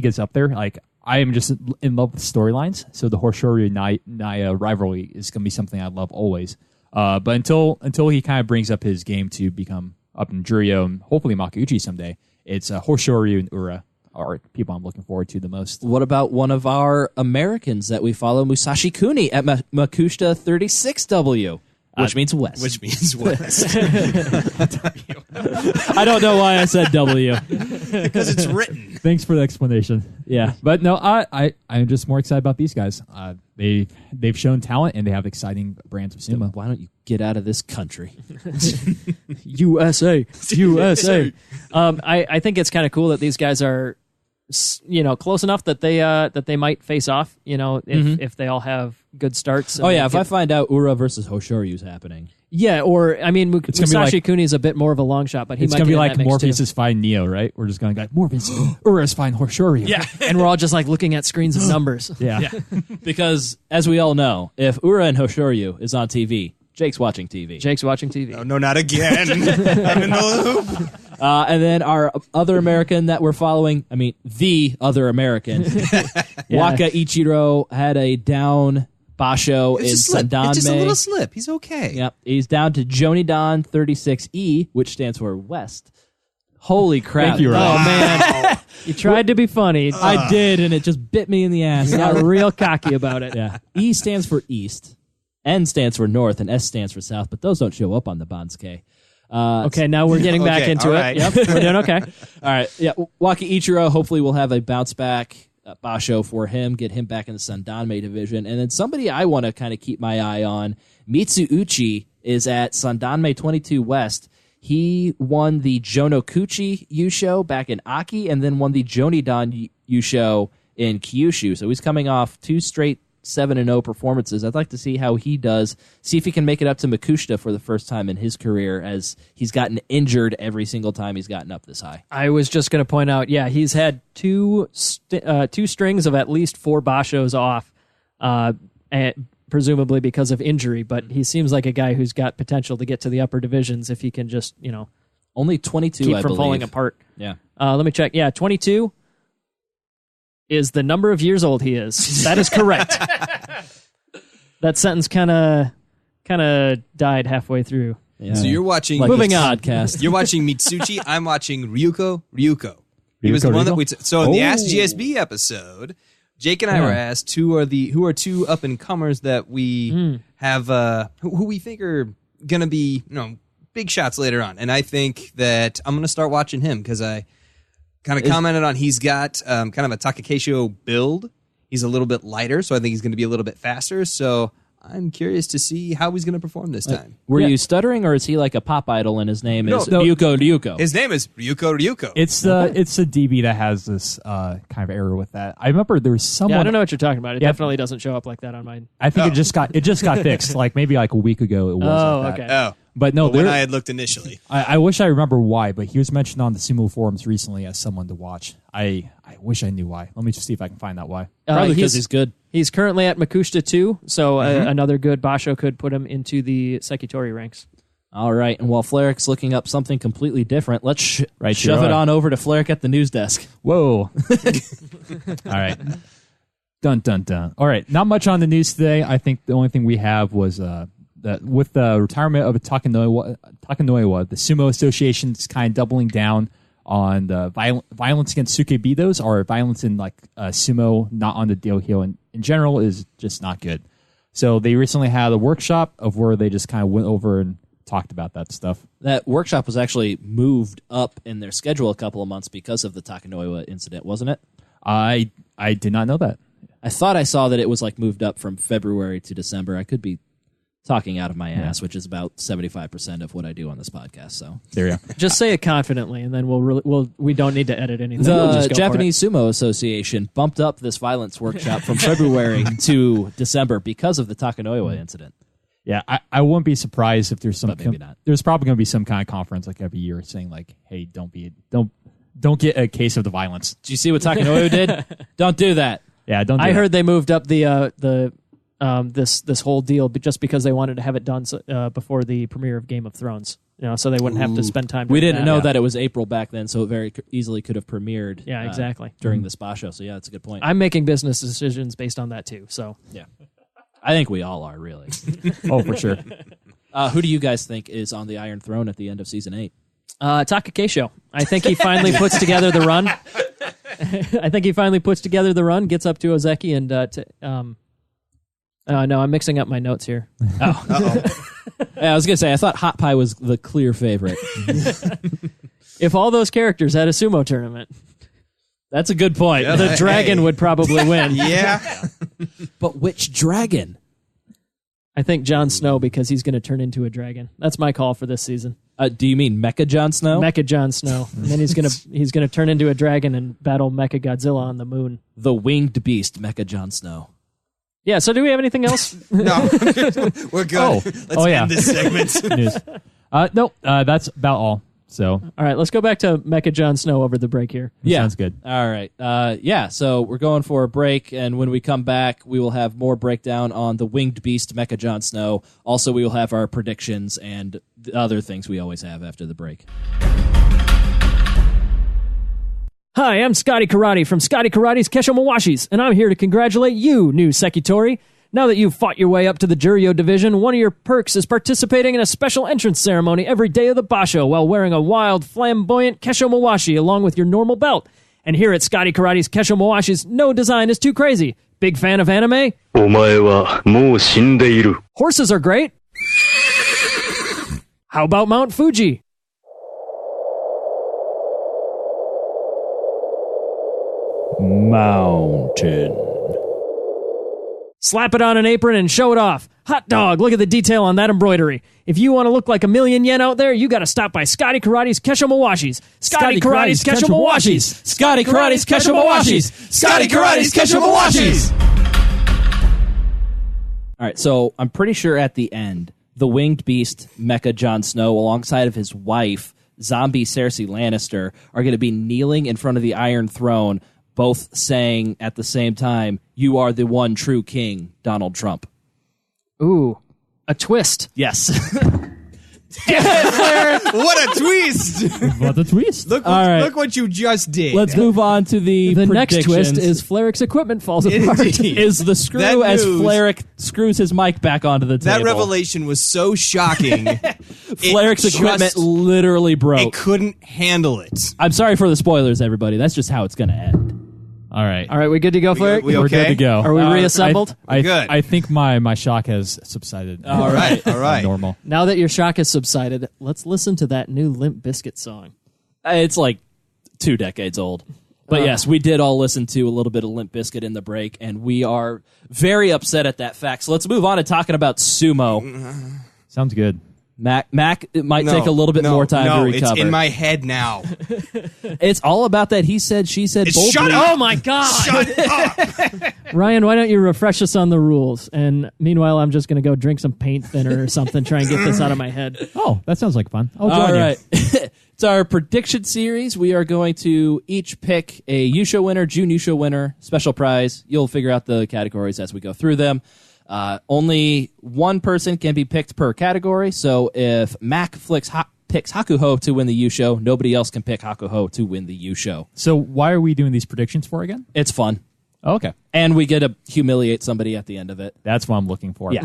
gets up there, I am just in love with storylines. So the Hoshoryu Naya rivalry is going to be something I love always. But until he kind of brings up his game to become up in Jurio and hopefully Makuuchi someday, it's Hoshoryu and Ura are people I'm looking forward to the most. What about one of our Americans that we follow, Musashi Kuni at Makushita 36W, which means West. Which means West. I don't know why I said W. Because it's written. Thanks for the explanation. Yeah. But no, I'm just more excited about these guys. They've shown talent and they have exciting brands of sumo. Why don't you get out of this country? USA. I think it's kind of cool that these guys are, close enough that they might face off. If they all have good starts. Oh yeah, if I find out Ura versus Hoshoryu is happening. Yeah, or I mean, Musashi like, Kuni is a bit more of a long shot, but he it's might gonna get be in like that mix Morpheus too. is fine Neo, right? We're just going to go Morpheus, Ura's fine Hoshoryu. Yeah, and we're all just like looking at screens of numbers. Yeah. Because as we all know, if Ura and Hoshoryu is on TV, Jake's watching TV. Jake's watching TV. Oh, no, not again. I'm in the loop. And then our other American that we're following, the other American, Waka Ichiro had a down basho in It's just a Sandanme. little slip. He's okay. Yep, he's down to Jonidan 36E, which stands for West. Holy crap. Thank you, Ryan. Oh man, you tried to be funny. I did, and it just bit me in the ass. You got real cocky about it. Yeah. E stands for East, N stands for North, and S stands for South, but those don't show up on the Bansuke. Okay, now we're getting back Okay, into all it. right. Yep, we're doing okay. All right, yeah, Waka Ichiro, hopefully we'll have a bounce back basho for him, get him back in the Sandanme division. And then somebody I want to kind of keep my eye on, Mitsu Uchi, is at Sandanme 22 West. He won the Jonokuchi Yusho back in Aki and then won the Jonidan Yusho in Kyushu. So he's coming off 2 straight 7-0 performances. I'd like to see how he does, see if he can make it up to Makushita for the first time in his career, as he's gotten injured every single time he's gotten up this high. I was just going to point out, he's had two strings of at least 4 bashos off, and presumably because of injury, but he seems like a guy who's got potential to get to the upper divisions if he can just, Only 22, keep I from believe. falling apart. Yeah. Let me check. Yeah, 22 is the number of years old he is. That is correct. That sentence kind of died halfway through. Yeah. So you're watching. Like Moving this on. podcast. You're watching Mitsuchi. I'm watching Ryuko. He was the one that we. So in the Ask GSB episode, Jake and I were asked who are 2 up and comers that we have who we think are gonna be big shots later on, and I think that I'm gonna start watching him because I kind of commented on he's got kind of a Takakesho build. He's a little bit lighter, so I think he's going to be a little bit faster. So I'm curious to see how he's going to perform this time. Were you stuttering, or is he like a pop idol and his name is No. Ryuko? His name is Ryuko. It's the DB that has this kind of error with that. I remember there was someone. Yeah, I don't know what you're talking about. It Yeah. definitely doesn't show up like that on mine. I think it just got fixed. Like maybe like a week ago it was. Oh, like that. okay. Oh, But no, when there- I had looked initially. I wish I remember why, but he was mentioned on the sumo forums recently as someone to watch. I wish I knew why. Let me just see if I can find out why. Probably because he's good. He's currently at Makushita 2, so another good basho could put him into the Sekitori ranks. All right, and while Flarrick's looking up something completely different, let's shove you're it right. on over to Flarrick at the news desk. Whoa. All right. Dun, dun, dun. All right. Not much on the news today. I think the only thing we have was that with the retirement of Takanoiwa, the Sumo Association is kind of doubling down on the violence against sukebidos, or violence in like sumo, not on the dohyo, and in general is just not good. So they recently had a workshop of where they just kind of went over and talked about that stuff. That workshop was actually moved up in their schedule a couple of months because of the Takanoiwa incident, wasn't it? I did not know that. I thought I saw that it was like moved up from February to December. I could be talking out of my ass, which is about 75% of what I do on this podcast. So There you go. Just say it confidently, and then we don't need to edit anything. We'll the just go for Japanese Sumo Association bumped up this violence workshop from February to December because of the Takanoiwa incident. Yeah, I wouldn't be surprised if there's some. But maybe not. There's probably going to be some kind of conference like every year saying like, "Hey, don't get a case of the violence." Did you see what Takanoiwa did? Don't do that. Yeah, don't. Do I that. heard they moved up this whole deal just because they wanted to have it done before the premiere of Game of Thrones. So they wouldn't have to spend time. We doing didn't know that it was April back then, so it very easily could have premiered. Yeah, exactly. During the spa show. So yeah, that's a good point. I'm making business decisions based on that too. So yeah, I think we all are really. Oh, for sure. Who do you guys think is on the Iron Throne at the end of season 8? Takakeisho. I think he finally puts together the run. Gets up to Ozeki, and no, I'm mixing up my notes here. Yeah, I was going to say, I thought Hot Pie was the clear favorite. If all those characters had a sumo tournament, That's a good point. Yeah. the dragon would probably win. Yeah. But which dragon? I think Jon Snow, because he's going to turn into a dragon. That's my call for this season. Do you mean Mecha Jon Snow? Mecha Jon Snow, and then he's gonna turn into a dragon and battle Mecha Godzilla on the moon. The winged beast, Mecha Jon Snow. Yeah. So, do we have anything else? No. We're good. Let's yeah. end this segment. News. No, that's about all. So All right, let's go back to Mecha Jon Snow over the break here. sounds good. All right. So we're going for a break, and when we come back, we will have more breakdown on the winged beast, Mecha Jon Snow. Also, we will have our predictions and the other things we always have after the break. Hi, I'm Scotty Karate from Scotty Karate's Kesho Mawashis, and I'm here to congratulate you, new Sekitori. Now that you've fought your way up to the Juryo division, one of your perks is participating in a special entrance ceremony every day of the basho while wearing a wild, flamboyant Kesho Mawashi along with your normal belt. And here at Scotty Karate's Kesho Mawashis, no design is too crazy. Big fan of anime? お前はもう死んでいる。 Horses are great. How about Mount Fuji? Mountain. Slap it on an apron and show it off. Hot dog, look at the detail on that embroidery. If you want to look like $1,000,000 out there, you got to stop by Scotty Karate's Kesho Mawashis. Scotty Karate's Kesho Mawashis. Scotty Karate's Kesho Mawashis. Scotty Karate's Kesho Mawashis. All right, so I'm pretty sure at the end, the winged beast, Mecha Jon Snow, alongside of his wife, zombie Cersei Lannister, are going to be kneeling in front of the Iron Throne, both saying at the same time, "You are the one true king, Donald Trump." Ooh, a twist. Yes. What a twist. What a twist! Look, All right. look what you just did. Let's move on to the Next twist predictions. is Flarrick's equipment falls apart. Indeed. Is the screw That as news- Flarrick screws his mic back onto the That table. revelation was so shocking. Flarrick's It equipment just- literally broke. It couldn't handle it. I'm sorry for the spoilers, everybody. That's just how it's going to end. All right, All right, we good to go, Flarrick? we we're okay? good to go. Are we reassembled? I think my shock has subsided. All right, all right. Normal. Now that your shock has subsided, let's listen to that new Limp Bizkit song. It's like 2 decades old. But yes, we did all listen to a little bit of Limp Bizkit in the break, and we are very upset at that fact. So let's move on to talking about sumo. Sounds good. Mac, it might take a little bit more time to recover. It's in my head now. It's all about that he said, she said, boldly. Shut up! Oh my God! Shut up! Ryan, why don't you refresh us on the rules? And meanwhile, I'm just going to go drink some paint thinner or something, try and get this out of my head. Oh, that sounds like fun. I'll join All you. right. It's our prediction series. We are going to each pick a Yusho winner, June Yusho winner, special prize. You'll figure out the categories as we go through them. Only one person can be picked per category. So if Mac picks Hakuho to win the Yusho, nobody else can pick Hakuho to win the Yusho. So why are we doing these predictions for again? It's fun. Oh, okay, And we get to humiliate somebody at the end of it. that's what I'm looking for. Yeah.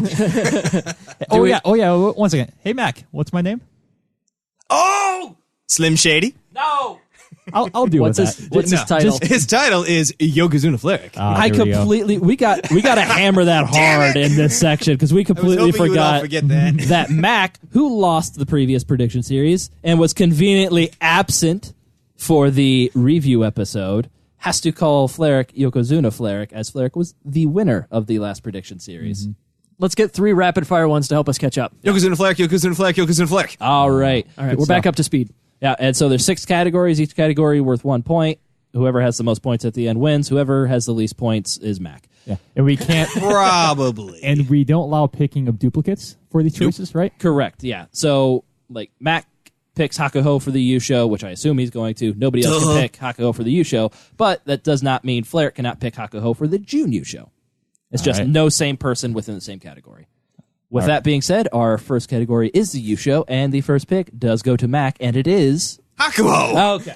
Oh yeah. One second. Hey Mac, what's my name? Oh! Slim Shady. No! I'll deal What's with his, that. what's his title? His title is Yokozuna Flarrick. I There we go. completely we got to hammer that hard in this section because we completely forgot forget that. that Mac, who lost the previous prediction series and was conveniently absent for the review episode, has to call Flarrick Yokozuna Flarrick, as Flarrick was the winner of the last prediction series. Let's get 3 rapid fire ones to help us catch up. Yokozuna Flarrick, Yokozuna Flarrick, Yokozuna Flarrick. All right. All right, we're back up to speed. Yeah, and so there's 6 categories, each category worth 1 point. Whoever has the most points at the end wins. Whoever has the least points is Mac. Yeah, and we can't. Probably. And we don't allow picking of duplicates for these choices, right? Correct, yeah. So, like, Mac picks Hakuho for the U show, which I assume he's going to. Nobody else can pick Hakuho for the U show, but that does not mean Flair cannot pick Hakuho for the June U show. It's just right. no same person within the same category. With that being said, our first category is the U show, and the first pick does go to Mac, and it is... Hakuho. Okay.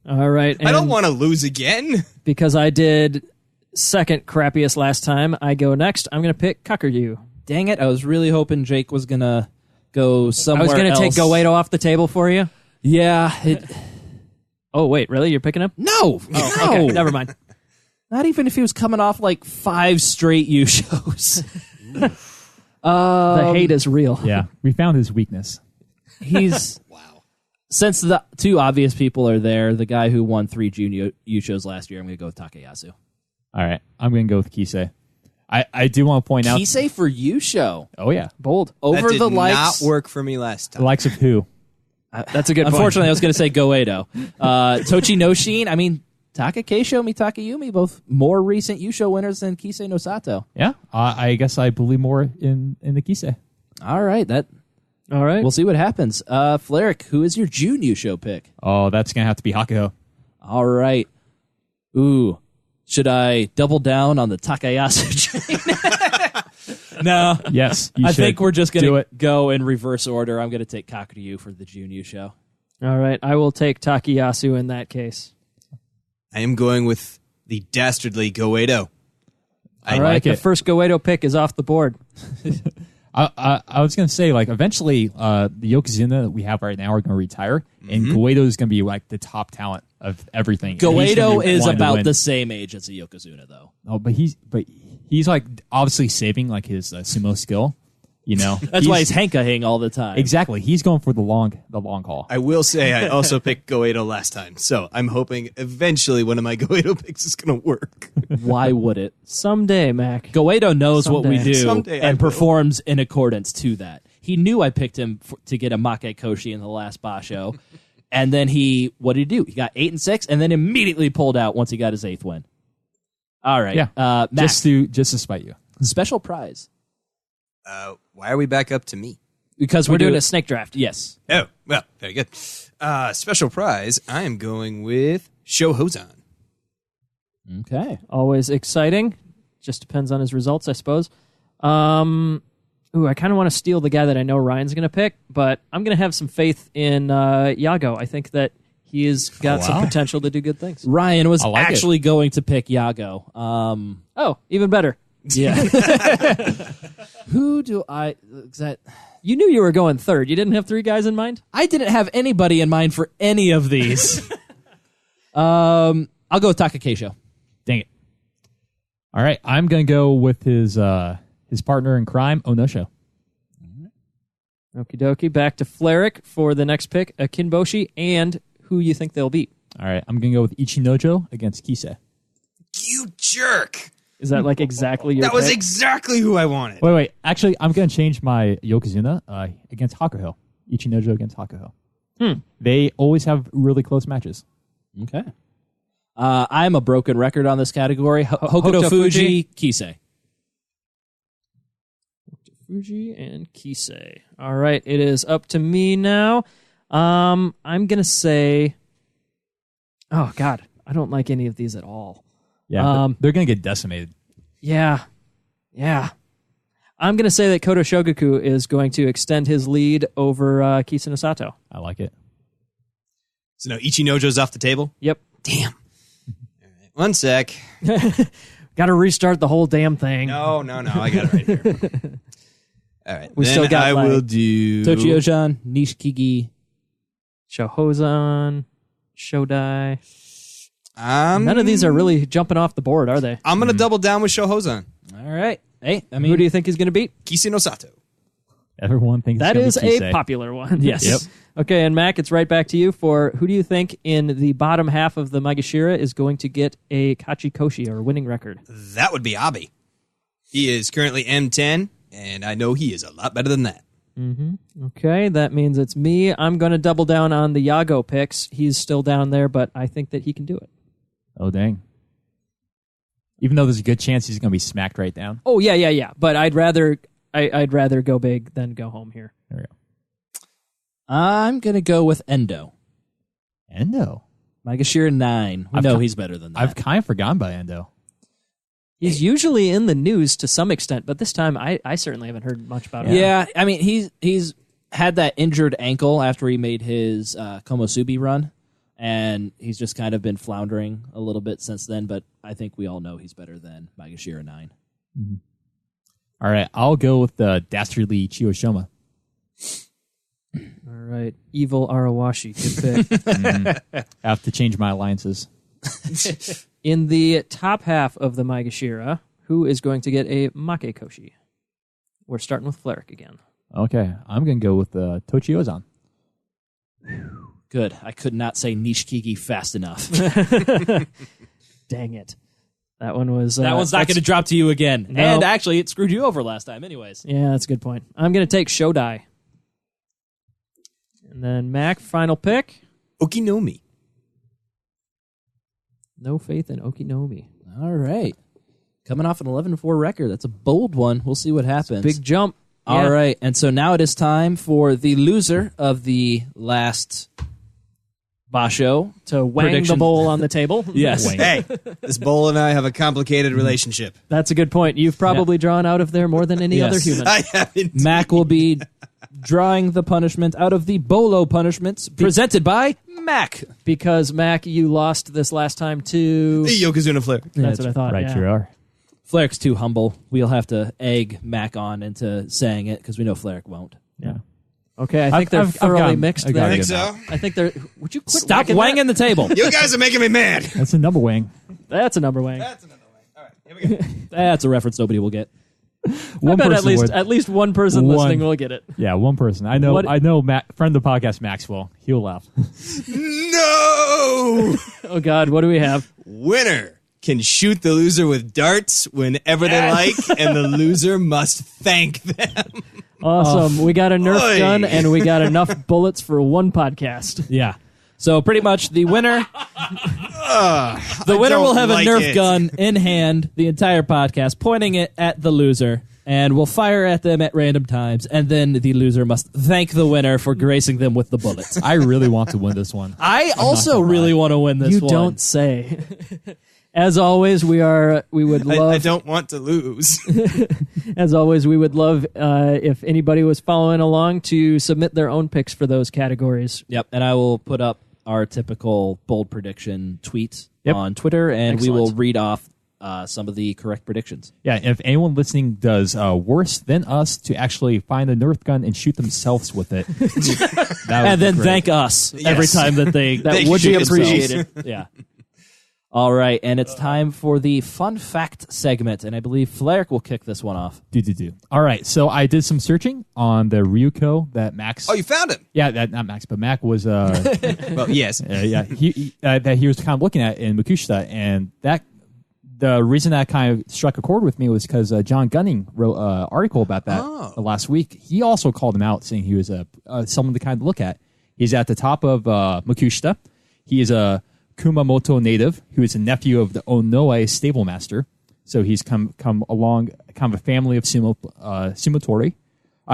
All right. I don't and want to lose again. because I did second crappiest last time, I go next. I'm going to pick Kakuryu. Dang it, I was really hoping Jake was going to go I somewhere was going to take else. Goedo off the table for you. Yeah. Oh, wait, really? You're picking him? No. Oh, no. okay, never mind. Not even if he was coming off like 5 straight U shows. The hate is real. Yeah, we found his weakness. He's Wow. since the two obvious people are there, the guy who won 3 June U shows last year, I'm going to go with Takayasu. All right, I'm going to go with Kisei. I do want to point out. Kisei for U show Oh yeah, Bold. over That did the likes. not work for me last the time. likes of who? That's a good point. Unfortunately, I was going to say Goedo. Tochi no Shin. I mean, Taka Keisho, Mitaka Yumi, both more recent U show winners than Kisei no Sato. Yeah, I guess I believe more in the Kisei. All right, All right. we'll see what happens. Fleric, who is your June U show pick? Oh, that's going to have to be Hakuho. All right. Ooh, should I double down on the Takayasu train? No. Yes, you I should. think we're just Do going to it. go in reverse order. I'm going to take Kakuryu for the June U show. All right. I will take Takayasu in that case. I am going with the dastardly Goedo. All right. like The it. first Goedo pick is off the board. I was going to say, like, eventually the Yokozuna that we have right now are going to retire, and Goedo is going to be, like, the top talent of everything. And he's gonna Goedo be is wanting to about win. the same age as a Yokozuna, though. Oh, but he's like, obviously saving, like, his sumo skill, you know? That's why he's hankahing all the time. Exactly. He's going for the long haul. I will say I also picked Goedo last time, so I'm hoping eventually one of my Goedo picks is going to work. Why would it? Someday, Mac. Goedo knows what we Someday. do Someday I and will. performs in accordance to that. He knew I picked him to get a Make Koshi in the last Basho, and then what did he do? He got 8 and 6, and then immediately pulled out once he got his 8th win. All right, Yeah. Mac, just to spite you. special prize Why are we back up to me? because We're doing a snake draft. Yes, Oh, well, very good. Special prize, I am going with Shohozan. okay. Always exciting. Just depends on his results, I suppose. I kind of want to steal the guy that I know Ryan's going to pick, but I'm going to have some faith in Yago. I think that he has got some potential to do good things. Ryan was I like it. actually going to pick Yago. Oh, even better. Yeah. Who do I? Is that? You knew you were going third. You didn't have 3 guys in mind? I didn't have anybody in mind for any of these. I'll go with Takakeisho. Dang it. All right. I'm going to go with his partner in crime, Onosho. Okie dokie. Back to Fleric for the next pick, Kinboshi, and who you think they'll beat. All right. I'm going to go with Ichinojo against Kisei. You jerk! Is that like exactly your That was pick? exactly who I wanted. Wait. Actually, I'm going to change my Yokozuna against Hakuho. Ichinojo against Hakuho. They always have really close matches. Okay. I'm a broken record on this category. Hokuto Hokuto Fuji, Kisei. Fuji and Kisei. All right, it is up to me now. I'm going to say... Oh, God. I don't like any of these at all. Yeah, they're going to get decimated. Yeah. I'm going to say that Koto Shogaku is going to extend his lead over Kiseno Sato. I like it. So now Ichinojo's off the table? Yep. Damn. All right, one sec. Got to restart the whole damn thing. No, I got it right here. All right. We then still got I like- will do... Tochio-chan, Nishikigi. Shohozan, Shodai. I'm None of these are really jumping off the board, are they? going to double down with Shohozan. All right. Hey, I mean, Who do you think he's going to beat? Kisei no Sato. Everyone thinks That it's is gonna be a Kisei. popular one. Yes. Yep. Okay, and Mac, it's right back to you for who do you think in the bottom half of the Magashira is going to get a Kachikoshi or winning record? That would be Abe. He is currently M10, and I know he is a lot better than that. Okay, that means it's me. I'm going to double down on the Yago picks. He's still down there, but I think that he can do it. Oh, dang. Even though there's a good chance he's going to be smacked right down. Oh, yeah. But I'd rather go big than go home here. There we go. I'm going to go with Endo. Endo. Magashira 9. We I've know co- he's better than that. I've kind of forgotten about Endo. He's usually in the news to some extent, but this time I certainly haven't heard much about him. Yeah, I mean, he's had that injured ankle after he made his Komosubi run, and he's just kind of been floundering a little bit since then, but I think we all know he's better than Magashira 9. All right, I'll go with the dastardly Chiyoshima. All right. Evil Arawashi. Good pick. I have to change my alliances. In the top half of the Maegashira, who is going to get a Makekoshi? We're starting with Fleric again. Okay, I'm going to go with Tochiozan. Good. I could not say Nishikigi fast enough. Dang it. That one was... that one's not going to drop to you again. No. And actually, it screwed you over last time anyways. Yeah, that's a good point. I'm going to take Shodai. And then Mac, final pick. Okinomi. No faith in Okinomi. All right. Coming off an 11-4 record. That's a bold one. We'll see what happens. Big jump. All Yeah. right. And so now it is time for the loser of the last Basho To wang prediction. the bowl on the table. Yes. Hey, this bowl and I have a complicated relationship. That's a good point. You've probably drawn out of there more than any Yes. other human. I haven't. Mac will be drawing the punishment out of the Bolo punishments presented by Mac. Because, Mac, you lost this last time to... Yokozuna Flare. That's what I thought. Right, yeah. you are. Flaric's too humble. We'll have to egg Mac on into saying it because we know Flaric won't. Yeah. Okay, I think they're I've thoroughly gotten- mixed I've there. gotten Think good so? I think they're... Would you quit Stop whacking wanging the table. You guys are making me mad. That's a number wang. that? That's a number wang. That's another way. All right, here we go. That's a reference nobody will get. I bet at least would. at least one person One. listening will get it. Yeah, one person. I know. What- I know. Friend of the podcast, Maxwell. He'll laugh. No! Oh, God, what do we have? Winner can shoot the loser with darts whenever they like, and the loser must thank them. Awesome. We got a Nerf Oy. gun, and we got enough bullets for one podcast. Yeah. So pretty much the winner the winner will have a Nerf gun in hand the entire podcast, pointing it at the loser, and we'll fire at them at random times, and then the loser must thank the winner for gracing them with the bullets. I really want to win this one. I also really want to win this You one. don't say. As always, we would love. I don't want to lose. As always, we would love if anybody was following along to submit their own picks for those categories. Yep, and I will put up our typical bold prediction tweet Yep. on Twitter, and we will Excellent. read off some of the correct predictions. Yeah, if anyone listening does worse than us to actually find a Nerf gun and shoot themselves with it, that would And be then great. thank us every time that they That They would be shoot themselves. appreciated. yeah. All right, and it's time for the fun fact segment, and I believe Flaric will kick this one off. Do. All right, so I did some searching on the Ryuko that Max. Oh, you found him. Yeah, that not Max, but Mac was. Well, yes. Yeah, that he was kind of looking at in Makushita, and that the reason that kind of struck a chord with me was because John Gunning wrote an article about that last week. He also called him out, saying he was someone to kind of look at. He's at the top of Makushita. He is a Kumamoto native who is a nephew of the Onoe stable master. So he's come along kind of a family of sumotori.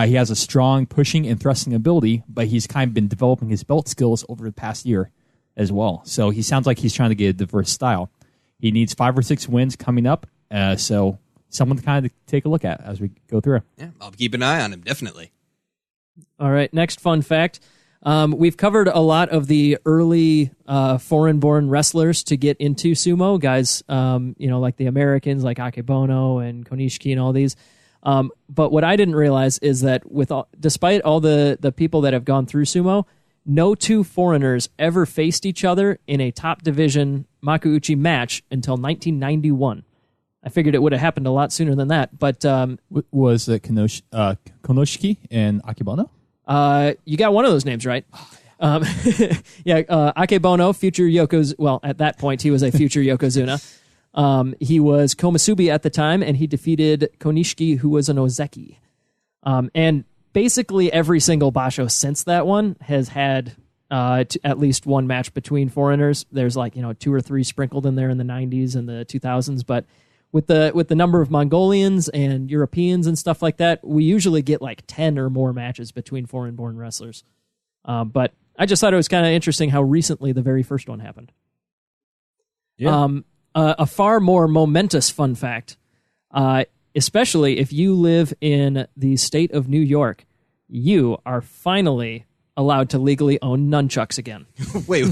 He has a strong pushing and thrusting ability, but he's kind of been developing his belt skills over the past year as well. So he sounds like he's trying to get a diverse style. He needs 5 or 6 wins coming up, so someone to kind of take a look at as we go through. Yeah, I'll keep an eye on him, definitely. All right, next fun fact. We've covered a lot of the early foreign-born wrestlers to get into sumo, guys, like the Americans, like Akebono and Konishiki and all these. But what I didn't realize is that despite all the people that have gone through sumo, no two foreigners ever faced each other in a top division Makuuchi match until 1991. I figured it would have happened a lot sooner than that, but Was it Konoshiki and Akebono? you got one of those names right. Akebono, future Yokozuna. Well, at that point, he was a future Yokozuna. He was Komasubi at the time, and he defeated Konishiki, who was an Ozeki. And basically every single basho since that one has had at least one match between foreigners. There's 2 or 3 sprinkled in there in the 90s and the 2000s, but with the number of Mongolians and Europeans and stuff like that, we usually get 10 or more matches between foreign-born wrestlers. But I just thought it was kind of interesting how recently the very first one happened. Yeah. A far more momentous fun fact, especially if you live in the state of New York, you are finally allowed to legally own nunchucks again. Wait,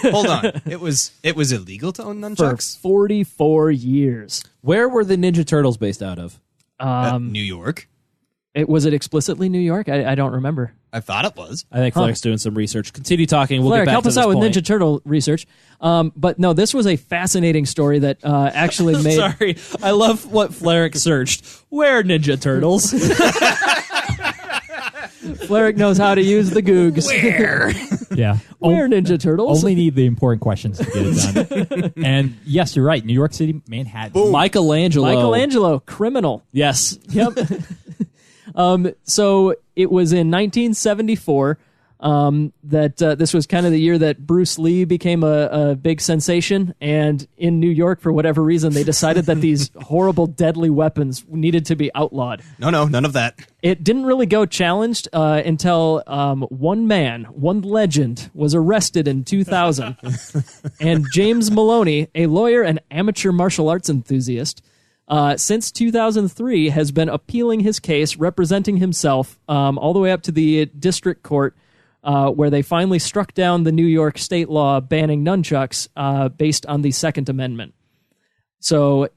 hold on. It was illegal to own For nunchucks? 44 years. Where were the Ninja Turtles based out of? New York. Was it explicitly New York? I don't remember. I thought it was. I think Flarrick's doing some research. Continue talking. We'll Flarrick, get back help to us this out with point. Ninja Turtle research. But no, this was a fascinating story that actually made. Sorry, I love what Flarrick searched. Where Ninja Turtles? Flarrick knows how to use the Googs. Where? Yeah. Where Ninja Turtles? Only need the important questions to get it done. And yes, you're right. New York City, Manhattan. Michelangelo. Criminal. Yes. Yep. So it was in 1974 that this was kind of the year that Bruce Lee became a big sensation. And in New York, for whatever reason, they decided that these horrible, deadly weapons needed to be outlawed. No, none of that. It didn't really go challenged until one legend, was arrested in 2000. And James Maloney, a lawyer and amateur martial arts enthusiast, since 2003 has been appealing his case, representing himself all the way up to the district court, where they finally struck down the New York state law banning nunchucks based on the Second Amendment. So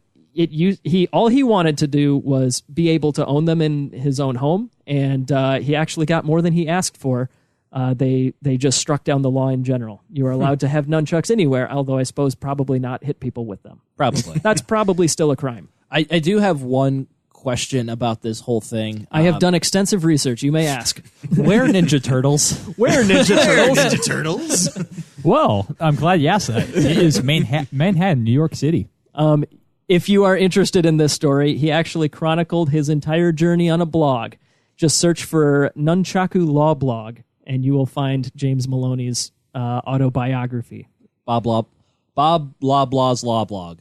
all he wanted to do was be able to own them in his own home, and he actually got more than he asked for. They just struck down the law in general. You are allowed to have nunchucks anywhere, although I suppose probably not hit people with them. Probably. That's probably still a crime. I do have one question about this whole thing. I have done extensive research. You may ask. Where Ninja Turtles? Where Ninja Turtles? Ninja Turtles? Well, I'm glad you asked that. It is Manhattan, New York City. If you are interested in this story, he actually chronicled his entire journey on a blog. Just search for Nunchaku Law Blog, and you will find James Maloney's autobiography. Bob Loblaw's Law Blog.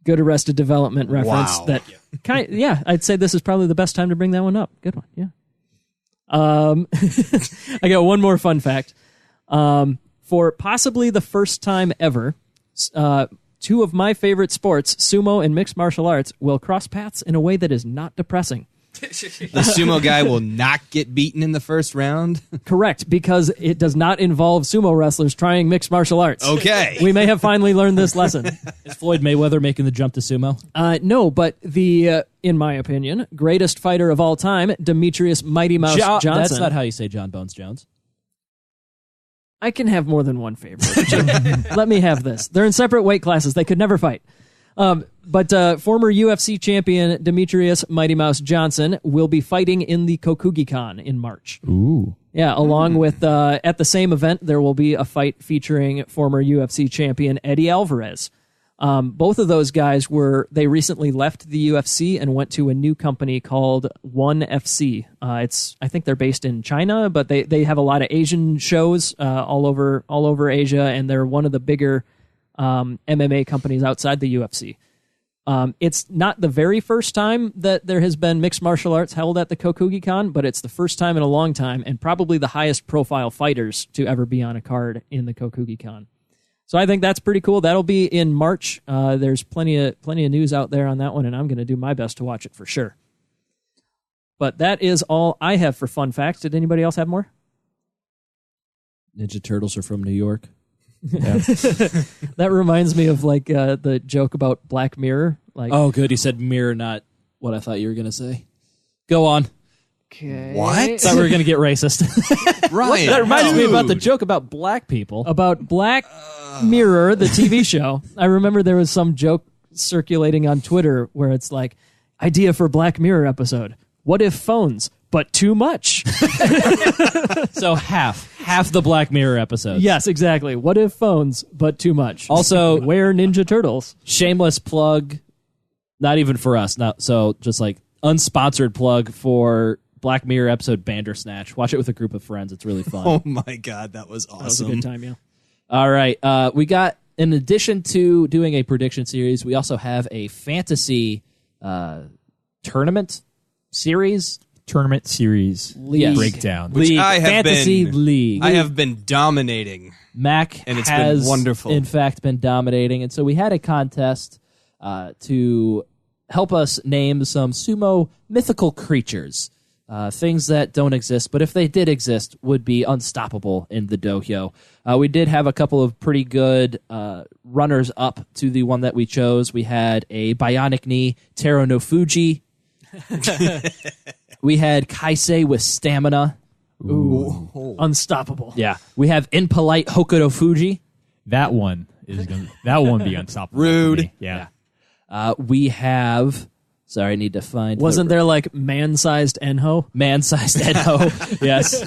Good Arrested Development reference. Wow. That I'd say this is probably the best time to bring that one up. Good one, yeah. I got one more fun fact. For possibly the first time ever, two of my favorite sports, sumo and mixed martial arts, will cross paths in a way that is not depressing. The sumo guy will not get beaten in the first round. Correct, because it does not involve sumo wrestlers trying mixed martial arts. Okay. We may have finally learned this lesson. Is Floyd Mayweather making the jump to sumo? No, but the, in my opinion, greatest fighter of all time, Demetrius Mighty Mouse Johnson. That's not how you say John Bones Jones. I can have more than one favorite. Let me have this. They're in separate weight classes. They could never fight. But former UFC champion Demetrius Mighty Mouse Johnson will be fighting in the Kokugikan in March. Ooh. Yeah, along with, at the same event, there will be a fight featuring former UFC champion Eddie Alvarez. Both of those guys they recently left the UFC and went to a new company called One FC. I think they're based in China, but they have a lot of Asian shows all over Asia, and they're one of the bigger MMA companies outside the UFC. It's not the very first time that there has been mixed martial arts held at the Kokugikan, but it's the first time in a long time, and probably the highest profile fighters to ever be on a card in the Kokugikan. So I think that's pretty cool. That'll be in March. There's plenty of news out there on that one, and I'm going to do my best to watch it for sure. But that is all I have for fun facts. Did anybody else have more? Ninja Turtles are from New York. Yeah. That reminds me of like the joke about Black Mirror. Like, Oh, good. You said mirror, not what I thought you were going to say. Go on. okay. What? Thought we were going to get racist. Ryan, That reminds me about the dude. joke about black people. About Black Mirror, the TV show. I remember there was some joke circulating on Twitter where it's like, idea for Black Mirror episode. What if phones, but too much? So half the Black Mirror episodes. Yes, exactly. What if phones, but too much? Also, Where Ninja Turtles? shameless plug, not even for us. So just like unsponsored plug for Black Mirror episode Bandersnatch. Watch it with a group of friends. It's really fun. Oh my God, that was awesome. That was a good time, yeah. All right. We got, in addition to doing a prediction series, we also have a fantasy tournament series. Tournament series Yes. breakdown. Which League. I have Fantasy been- League. I have been dominating. Mac And it's been has, wonderful. in fact, been dominating. And so we had a contest to help us name some sumo mythical creatures, things that don't exist, but if they did exist, would be unstoppable in the dohyo. We did have a couple of pretty good runners-up to the one that we chose. We had a Bionic Knee, Taro no Fuji. We had Kaisei with stamina. Ooh. Unstoppable. Yeah. We have Impolite Hokuto Fuji. That one is that one be unstoppable. Rude. For me. Yeah. We have... Sorry, I need to find... Wasn't there like man-sized Enho? Man-sized Enho. Yes.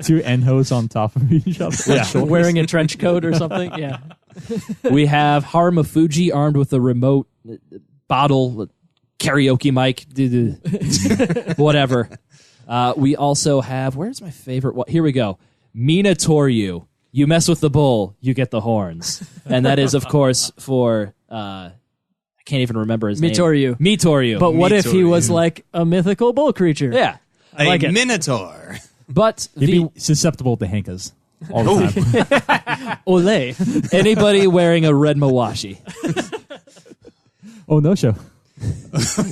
2 Enhos on top of each other. Yeah. Wearing a trench coat or something? Yeah. We have Haruma Fuji armed with a remote bottle karaoke mic. Whatever. We also have... Where's my favorite one? Here we go. Minatoryu. You mess with the bull, you get the horns. And that is, of course, for... I can't even remember his Mitoryu. name. Mitoryu. But what if he Mitoryu. was like a mythical bull creature? Yeah. A like it. minotaur. But He'd be susceptible to hankas all the time. Ole. anybody wearing a red mawashi. Oh, no show.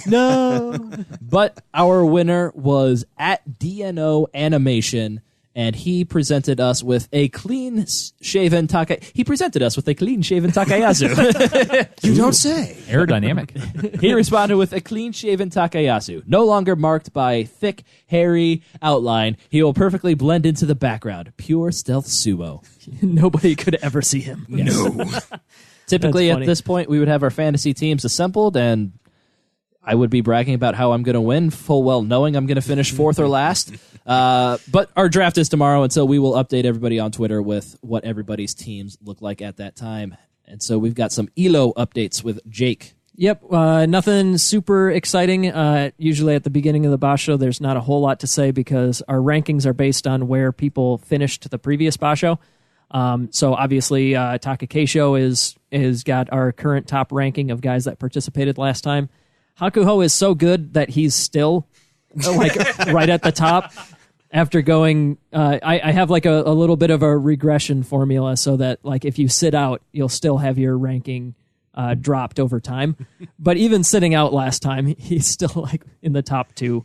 No. But our winner was at DNO Animation, and he presented us with a clean-shaven He presented us with a clean-shaven Takayasu. You don't say. Aerodynamic. He responded with a clean-shaven Takayasu, no longer marked by thick, hairy outline. He will perfectly blend into the background. Pure stealth sumo. Nobody could ever see him. No. Typically, That's at funny. this point, we would have our fantasy teams assembled, and I would be bragging about how I'm going to win, full well knowing I'm going to finish 4th or last. But our draft is tomorrow, and so we will update everybody on Twitter with what everybody's teams look like at that time. And so we've got some ELO updates with Jake. Yep, nothing super exciting. Usually at the beginning of the Basho, there's not a whole lot to say because our rankings are based on where people finished the previous Basho. So obviously, Takakeisho is got our current top ranking of guys that participated last time. Hakuho is so good that he's still like right at the top. After going, I have like a little bit of a regression formula so that like if you sit out, you'll still have your ranking dropped over time. But even sitting out last time, he's still like in the top 2,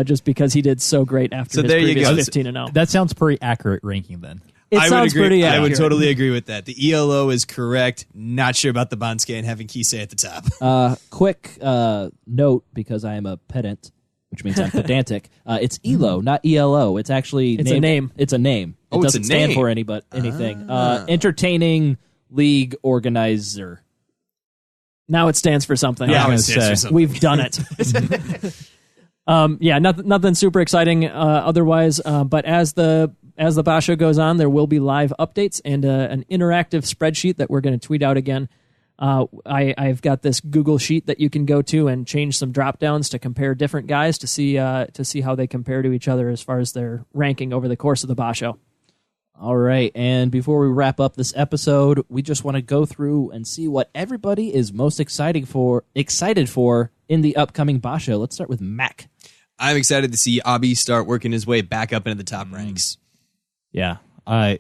just because he did so great after So his there you previous go. 15-0. That sounds pretty accurate ranking then. It I would sounds agree. pretty I accurate. would totally agree with that. The ELO is correct. Not sure about the Bansuke and having Kisei at the top. Quick note, because I am a pedant, which means I'm pedantic. It's ELO, not ELO. It's actually It's a named- name. It's a name. It Oh, it's a doesn't stand name. for anything. Entertaining League Organizer. Now it stands for something. Yeah, gonna it stands say. for something. We've done it. Yeah, nothing super exciting otherwise. But as the Basho goes on, there will be live updates and an interactive spreadsheet that we're going to tweet out again. I've got this Google sheet that you can go to and change some drop downs to compare different guys to see how they compare to each other as far as their ranking over the course of the Basho. All right, and before we wrap up this episode, we just want to go through and see what everybody is most excited for in the upcoming Basho. Let's start with Mac. I'm excited to see Abi start working his way back up into the top ranks. Yeah. I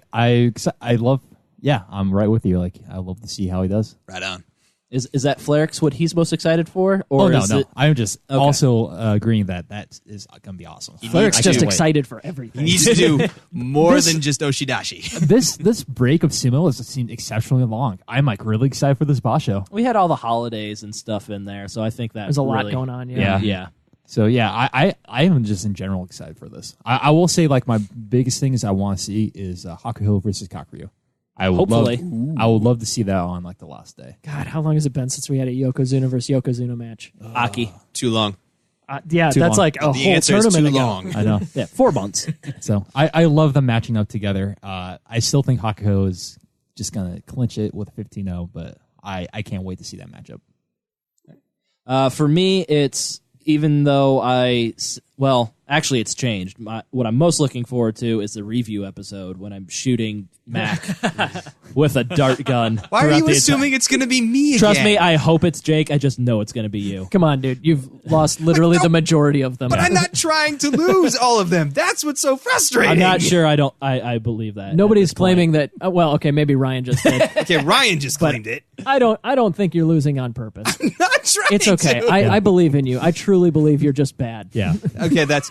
love, yeah, I'm right with you. Like, I love to see how he does. Right on. Is that Flarix what he's most excited for? Or Oh, no, is no. it- I'm just Okay. also agreeing that is going to be awesome. Fleric's I just can't wait. excited for He everything. needs to do more than just Oshidashi. This break of sumo has seemed exceptionally long. I'm like really excited for this Basho. We had all the holidays and stuff in there, so I think that There's a lot really- going on. Yeah. Yeah. So yeah, I am just in general excited for this. I will say like my biggest thing is I want to see is Hakuho versus Kakuryu. I would Hopefully. I would love to see that on like the last day. God, how long has it been since we had a Yokozuna versus Yokozuna match? Aki. Too long. Yeah, Too that's long. like a The whole answer is tournament too ago. long. I know. Yeah, 4 months. So I love them matching up together. I still think Hakuho is just gonna clinch it with a 15-0, but I can't wait to see that matchup. For me, it's even though actually it's changed. What I'm most looking forward to is the review episode when I'm shooting Mac with a dart gun. Why are throughout you the assuming it's going to be me Trust again? me, I hope it's Jake. I just know it's going to be you. Come on, dude. You've lost literally the majority of them. But I'm not trying to lose all of them. That's what's so frustrating. I'm not sure. I believe that. Nobody's at this point. claiming that. Well, okay, maybe Ryan just did. Okay, Ryan just claimed it. I don't think you're losing on purpose. Not trying It's okay. to. I believe in you. I truly believe you're just bad. Yeah. Okay, that's...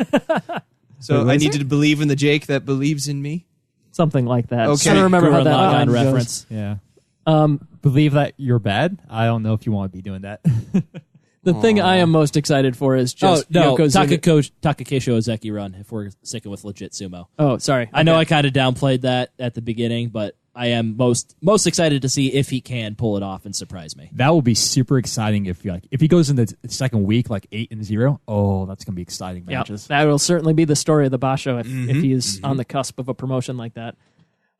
So what I is need to believe in the Jake that believes in me? Something like that. Okay. I don't remember how Gurren that Lagann line goes. reference. Yeah. Believe that you're bad. I don't know if you want to be doing that. The thing I am most excited for is just Yokozuna. Takakesho Ozeki run, if we're sticking with legit sumo. Oh, sorry. I know I kind of downplayed that at the beginning, but I am most excited to see if he can pull it off and surprise me. That will be super exciting if he goes in the second week like 8-0. Oh, that's gonna be exciting matches. That will certainly be the story of the Basho if he's on the cusp of a promotion like that.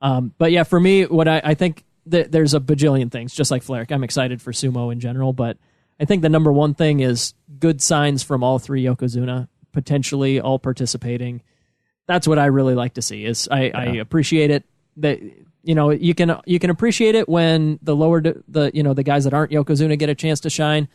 But yeah, for me, what I think that there's a bajillion things, just like Flarik. I'm excited for sumo in general, but I think the number one thing is good signs from all three Yokozuna, potentially all participating. That's what I really like to see. I appreciate it that you can appreciate it when the guys that aren't Yokozuna get a chance to shine,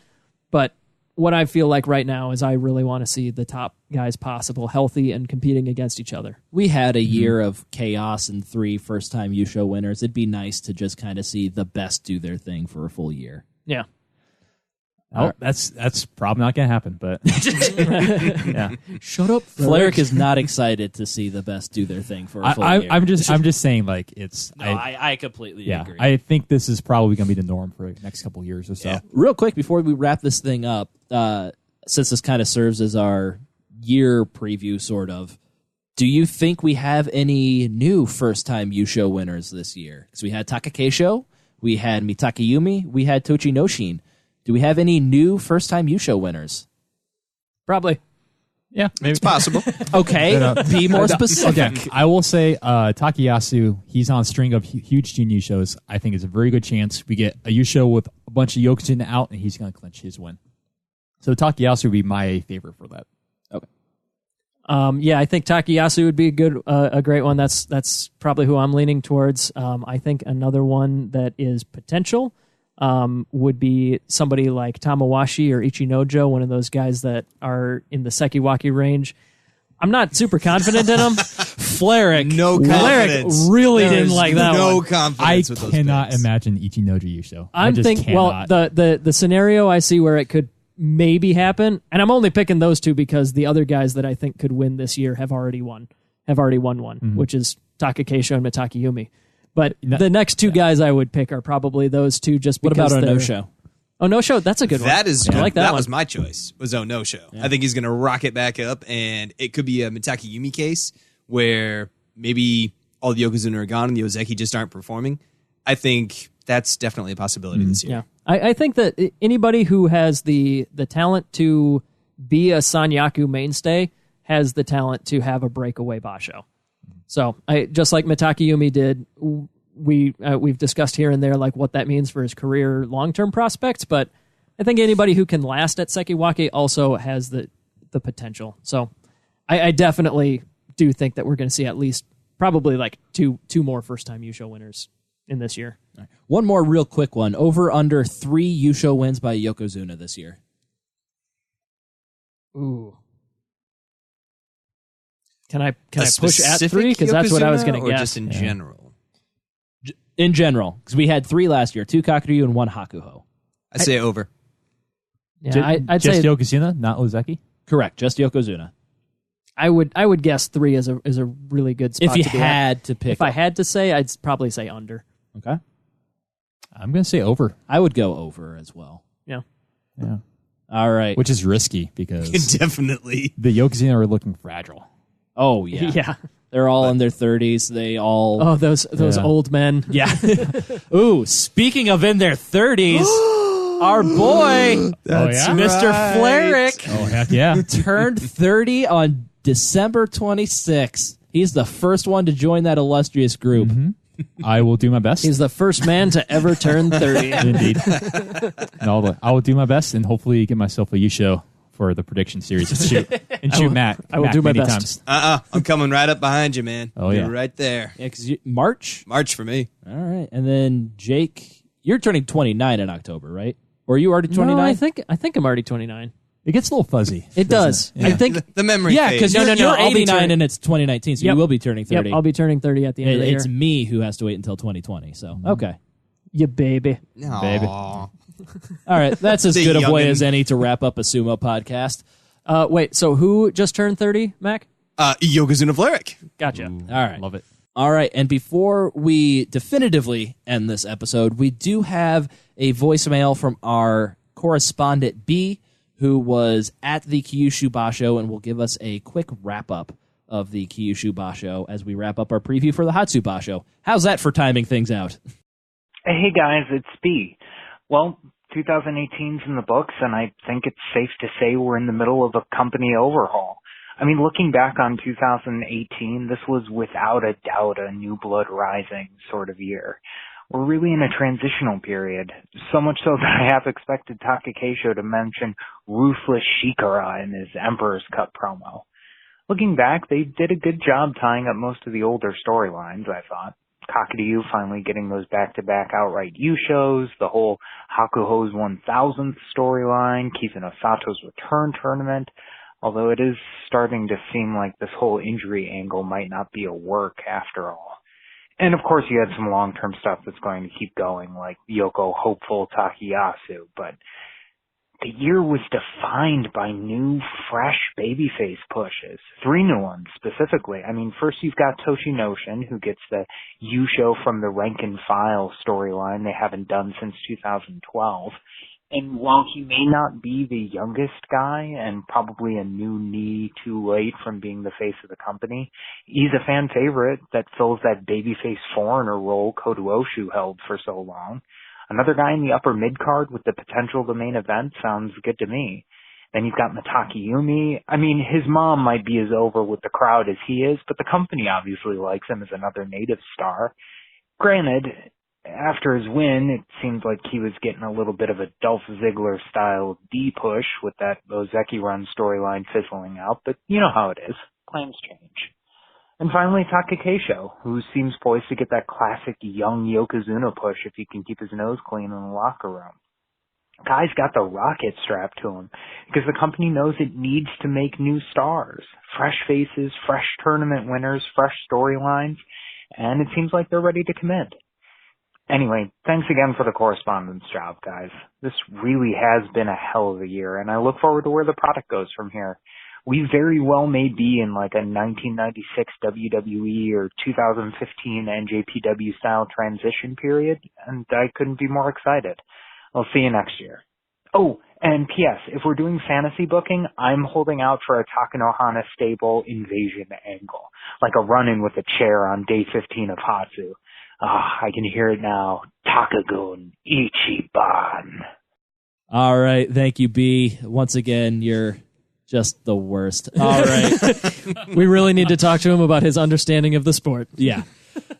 but what I feel like right now is I really want to see the top guys possible healthy and competing against each other. We had a year of chaos and 3 first-time Yusho winners. It'd be nice to just kind of see the best do their thing for a full year. Yeah. Oh, that's probably not going to happen, but yeah. Shut up, Flarik is not excited to see the best do their thing for a full year. I'm just saying, like, it's. No, I completely agree. I think this is probably going to be the norm for the next couple of years or so. Yeah. Real quick before we wrap this thing up, since this kind of serves as our year preview, sort of, do you think we have any new first-time Yusho winners this year? Because we had Takakesho, we had Mitake Yumi, we had Tochinoshin. Do we have any new first-time Yusho winners? Probably. Yeah, maybe. It's possible. Okay, be more specific. Okay, I will say Takayasu, he's on a string of huge junior Yushos. I think it's a very good chance we get a Yusho with a bunch of Yokozuna out, and he's going to clinch his win. So Takayasu would be my favorite for that. Okay. Yeah, I think Takayasu would be a great one. That's probably who I'm leaning towards. I think another one that is potential would be somebody like Tamawashi or Ichinojo, one of those guys that are in the Sekiwaki range. I'm not super confident in them. Flarik. No confidence. Flarik really There's didn't like that no one. confidence I with those cannot picks. imagine Ichinojo Yusho. I'm thinking, well, the scenario I see where it could maybe happen, and I'm only picking those two because the other guys that I think could win this year have already won one, which is Takakesho and Mitake Yumi. But the next two guys I would pick are probably those two just What because about they're... Onosho? Onosho, that's a good one. That is I like that that one. was my choice. Was Onosho. I think he's going to rock it back up, and it could be a Mitake Yumi case where maybe all the Yokozuna are gone and the Ozeki just aren't performing. I think that's definitely a possibility this year. Yeah, I think that anybody who has the talent to be a Sanyaku mainstay has the talent to have a breakaway basho. So, just like Mitake Yumi did, we've discussed here and there like what that means for his career long-term prospects, but I think anybody who can last at Sekiwake also has the potential. So, I definitely do think that we're going to see at least probably like two more first-time Yusho winners in this year. Right. One more real quick one. Over under 3 Yusho wins by Yokozuna this year. Ooh. Can I push at specific 3? Because that's what I was going to or guess. just in general? In general, because we had 3 last year, 2 Kakuryu and 1 Hakuho. I say over. Yeah, I'd just say Yokozuna, not Ozeki? Correct, just Yokozuna. I would guess 3 is a really good spot. If you to be had at. to pick, if I had to say, I'd probably say under. okay, I'm going to say over. I would go over as well. Yeah. Yeah. All right. Which is risky because Definitely. the Yokozuna are looking fragile. Oh yeah, Yeah. They're all in their 30s. They all. Oh, those old men. Yeah. Ooh, speaking of in their 30s, our boy, That's Mr. Flarik, Oh, heck yeah. turned 30 on December 26th. He's the first one to join that illustrious group. I will do my best. He's the first man to ever turn 30. Indeed. And I will do my best and hopefully get myself a Yusho for the prediction series and shoot Matt. I will Matt do my many best. times. I'm coming right up behind you, man. Oh, You're yeah. right there. Yeah, because March. March for me. All right, and then Jake, you're turning 29 in October, right? Or are you already 29? No, I think I'm already 29. It gets a little fuzzy. It does. Yeah. I think The memory Yeah, phase. because No, you're I'll be 89 turning- and it's 2019, so Yep. you will be turning 30. I'll be turning 30 at the end of the year. It's me who has to wait until 2020. So okay, You baby. Aw. Baby. all right, that's as The good a way youngin'. as any to wrap up a sumo podcast. Wait, so who just turned 30, Mac? Yokozuna Flarik. Gotcha. All right, Love it. All right, and before we definitively end this episode, we do have a voicemail from our correspondent B, who was at the Kyushu Basho and will give us a quick wrap-up of the Kyushu Basho as we wrap up our preview for the Hatsu Basho. How's that for timing things out? Hey guys, it's B. Well, 2018's in the books, and I think it's safe to say we're in the middle of a company overhaul. I mean, looking back on 2018, this was without a doubt a new blood rising sort of year. We're really in a transitional period, so much so that I half expected Takakeisho to mention Ruthless Shikara in his Emperor's Cut promo. Looking back, they did a good job tying up most of the older storylines, I thought. Kakiryu finally getting those back-to-back outright U shows, the whole Hakuho's 1000th storyline, Kizuna Sato's return tournament, although it is starting to seem like this whole injury angle might not be a work after all. And of course you had some long-term stuff that's going to keep going, like Yoko Hopeful Takayasu, but the year was defined by new, fresh babyface pushes. 3 new ones, specifically. I mean, first you've got Toshinoshin, who gets the U-Show from the Rank and File storyline they haven't done since 2012. And while he may not be the youngest guy, and probably a new knee too late from being the face of the company, he's a fan favorite that fills that babyface foreigner role Kodooshu held for so long. Another guy in the upper mid-card with the potential to main event sounds good to me. Then you've got Mitaki Yumi. I mean, his mom might be as over with the crowd as he is, but the company obviously likes him as another native star. Granted, after his win, it seems like he was getting a little bit of a Dolph Ziggler-style D-push with that Ozeki Run storyline fizzling out, but you know how it is. Plans change. And finally, Takakeisho, who seems poised to get that classic young Yokozuna push if he can keep his nose clean in the locker room. Guy's got the rocket strapped to him because the company knows it needs to make new stars. Fresh faces, fresh tournament winners, fresh storylines, and it seems like they're ready to commit. Anyway, thanks again for the correspondence job, guys. This really has been a hell of a year, and I look forward to where the product goes from here. We very well may be in like a 1996 WWE or 2015 NJPW style transition period, and I couldn't be more excited. I'll see you next year. Oh, and P.S., if we're doing fantasy booking, I'm holding out for a Takanohana stable invasion angle, like a run-in with a chair on day 15 of Hatsu. I can hear it now. Takagun Ichiban. All right, thank you, B. Once again, you're just the worst. All right. We really need to talk to him about his understanding of the sport. Yeah.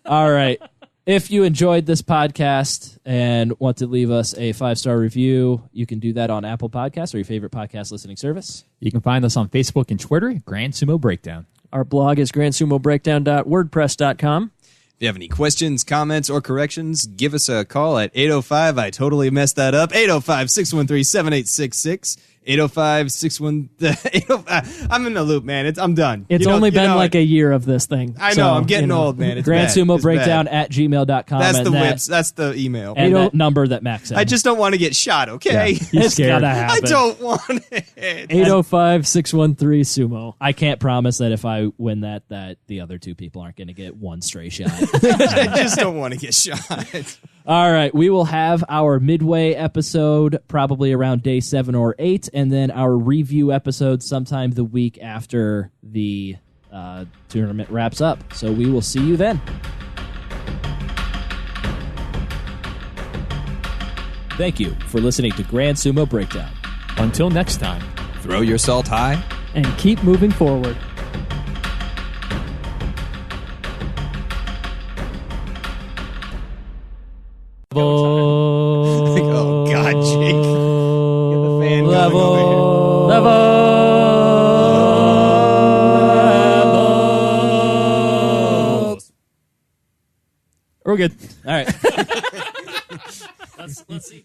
All right. If you enjoyed this podcast and want to leave us a 5-star review, you can do that on Apple Podcasts or your favorite podcast listening service. You can find us on Facebook and Twitter at Grand Sumo Breakdown. Our blog is grandsumobreakdown.wordpress.com. If you have any questions, comments, or corrections, give us a call at 805. I totally messed that up. 805-613-7866. 805-613. I'm in the loop, man. I'm done. It's only been like a year of this thing. I know. I'm getting old, man. It's Grand bad. Sumo It's Breakdown bad. at gmail.com. That's the whips. That's the email. And that number that Max said. I just don't want to get shot, okay? Yeah, he's It's scared. gotta I happen. don't want it. 805-613-SUMO. I can't promise that if I win that the other two people aren't going to get one stray shot. I just don't want to get shot. All right, we will have our midway episode probably around day 7 or 8, and then our review episode sometime the week after the tournament wraps up. So we will see you then. Thank you for listening to Grand Sumo Breakdown. Until next time. Throw your salt high. And keep moving forward. Oh, God, Jake. Get the fan going over here. We're good. All right. Let's see.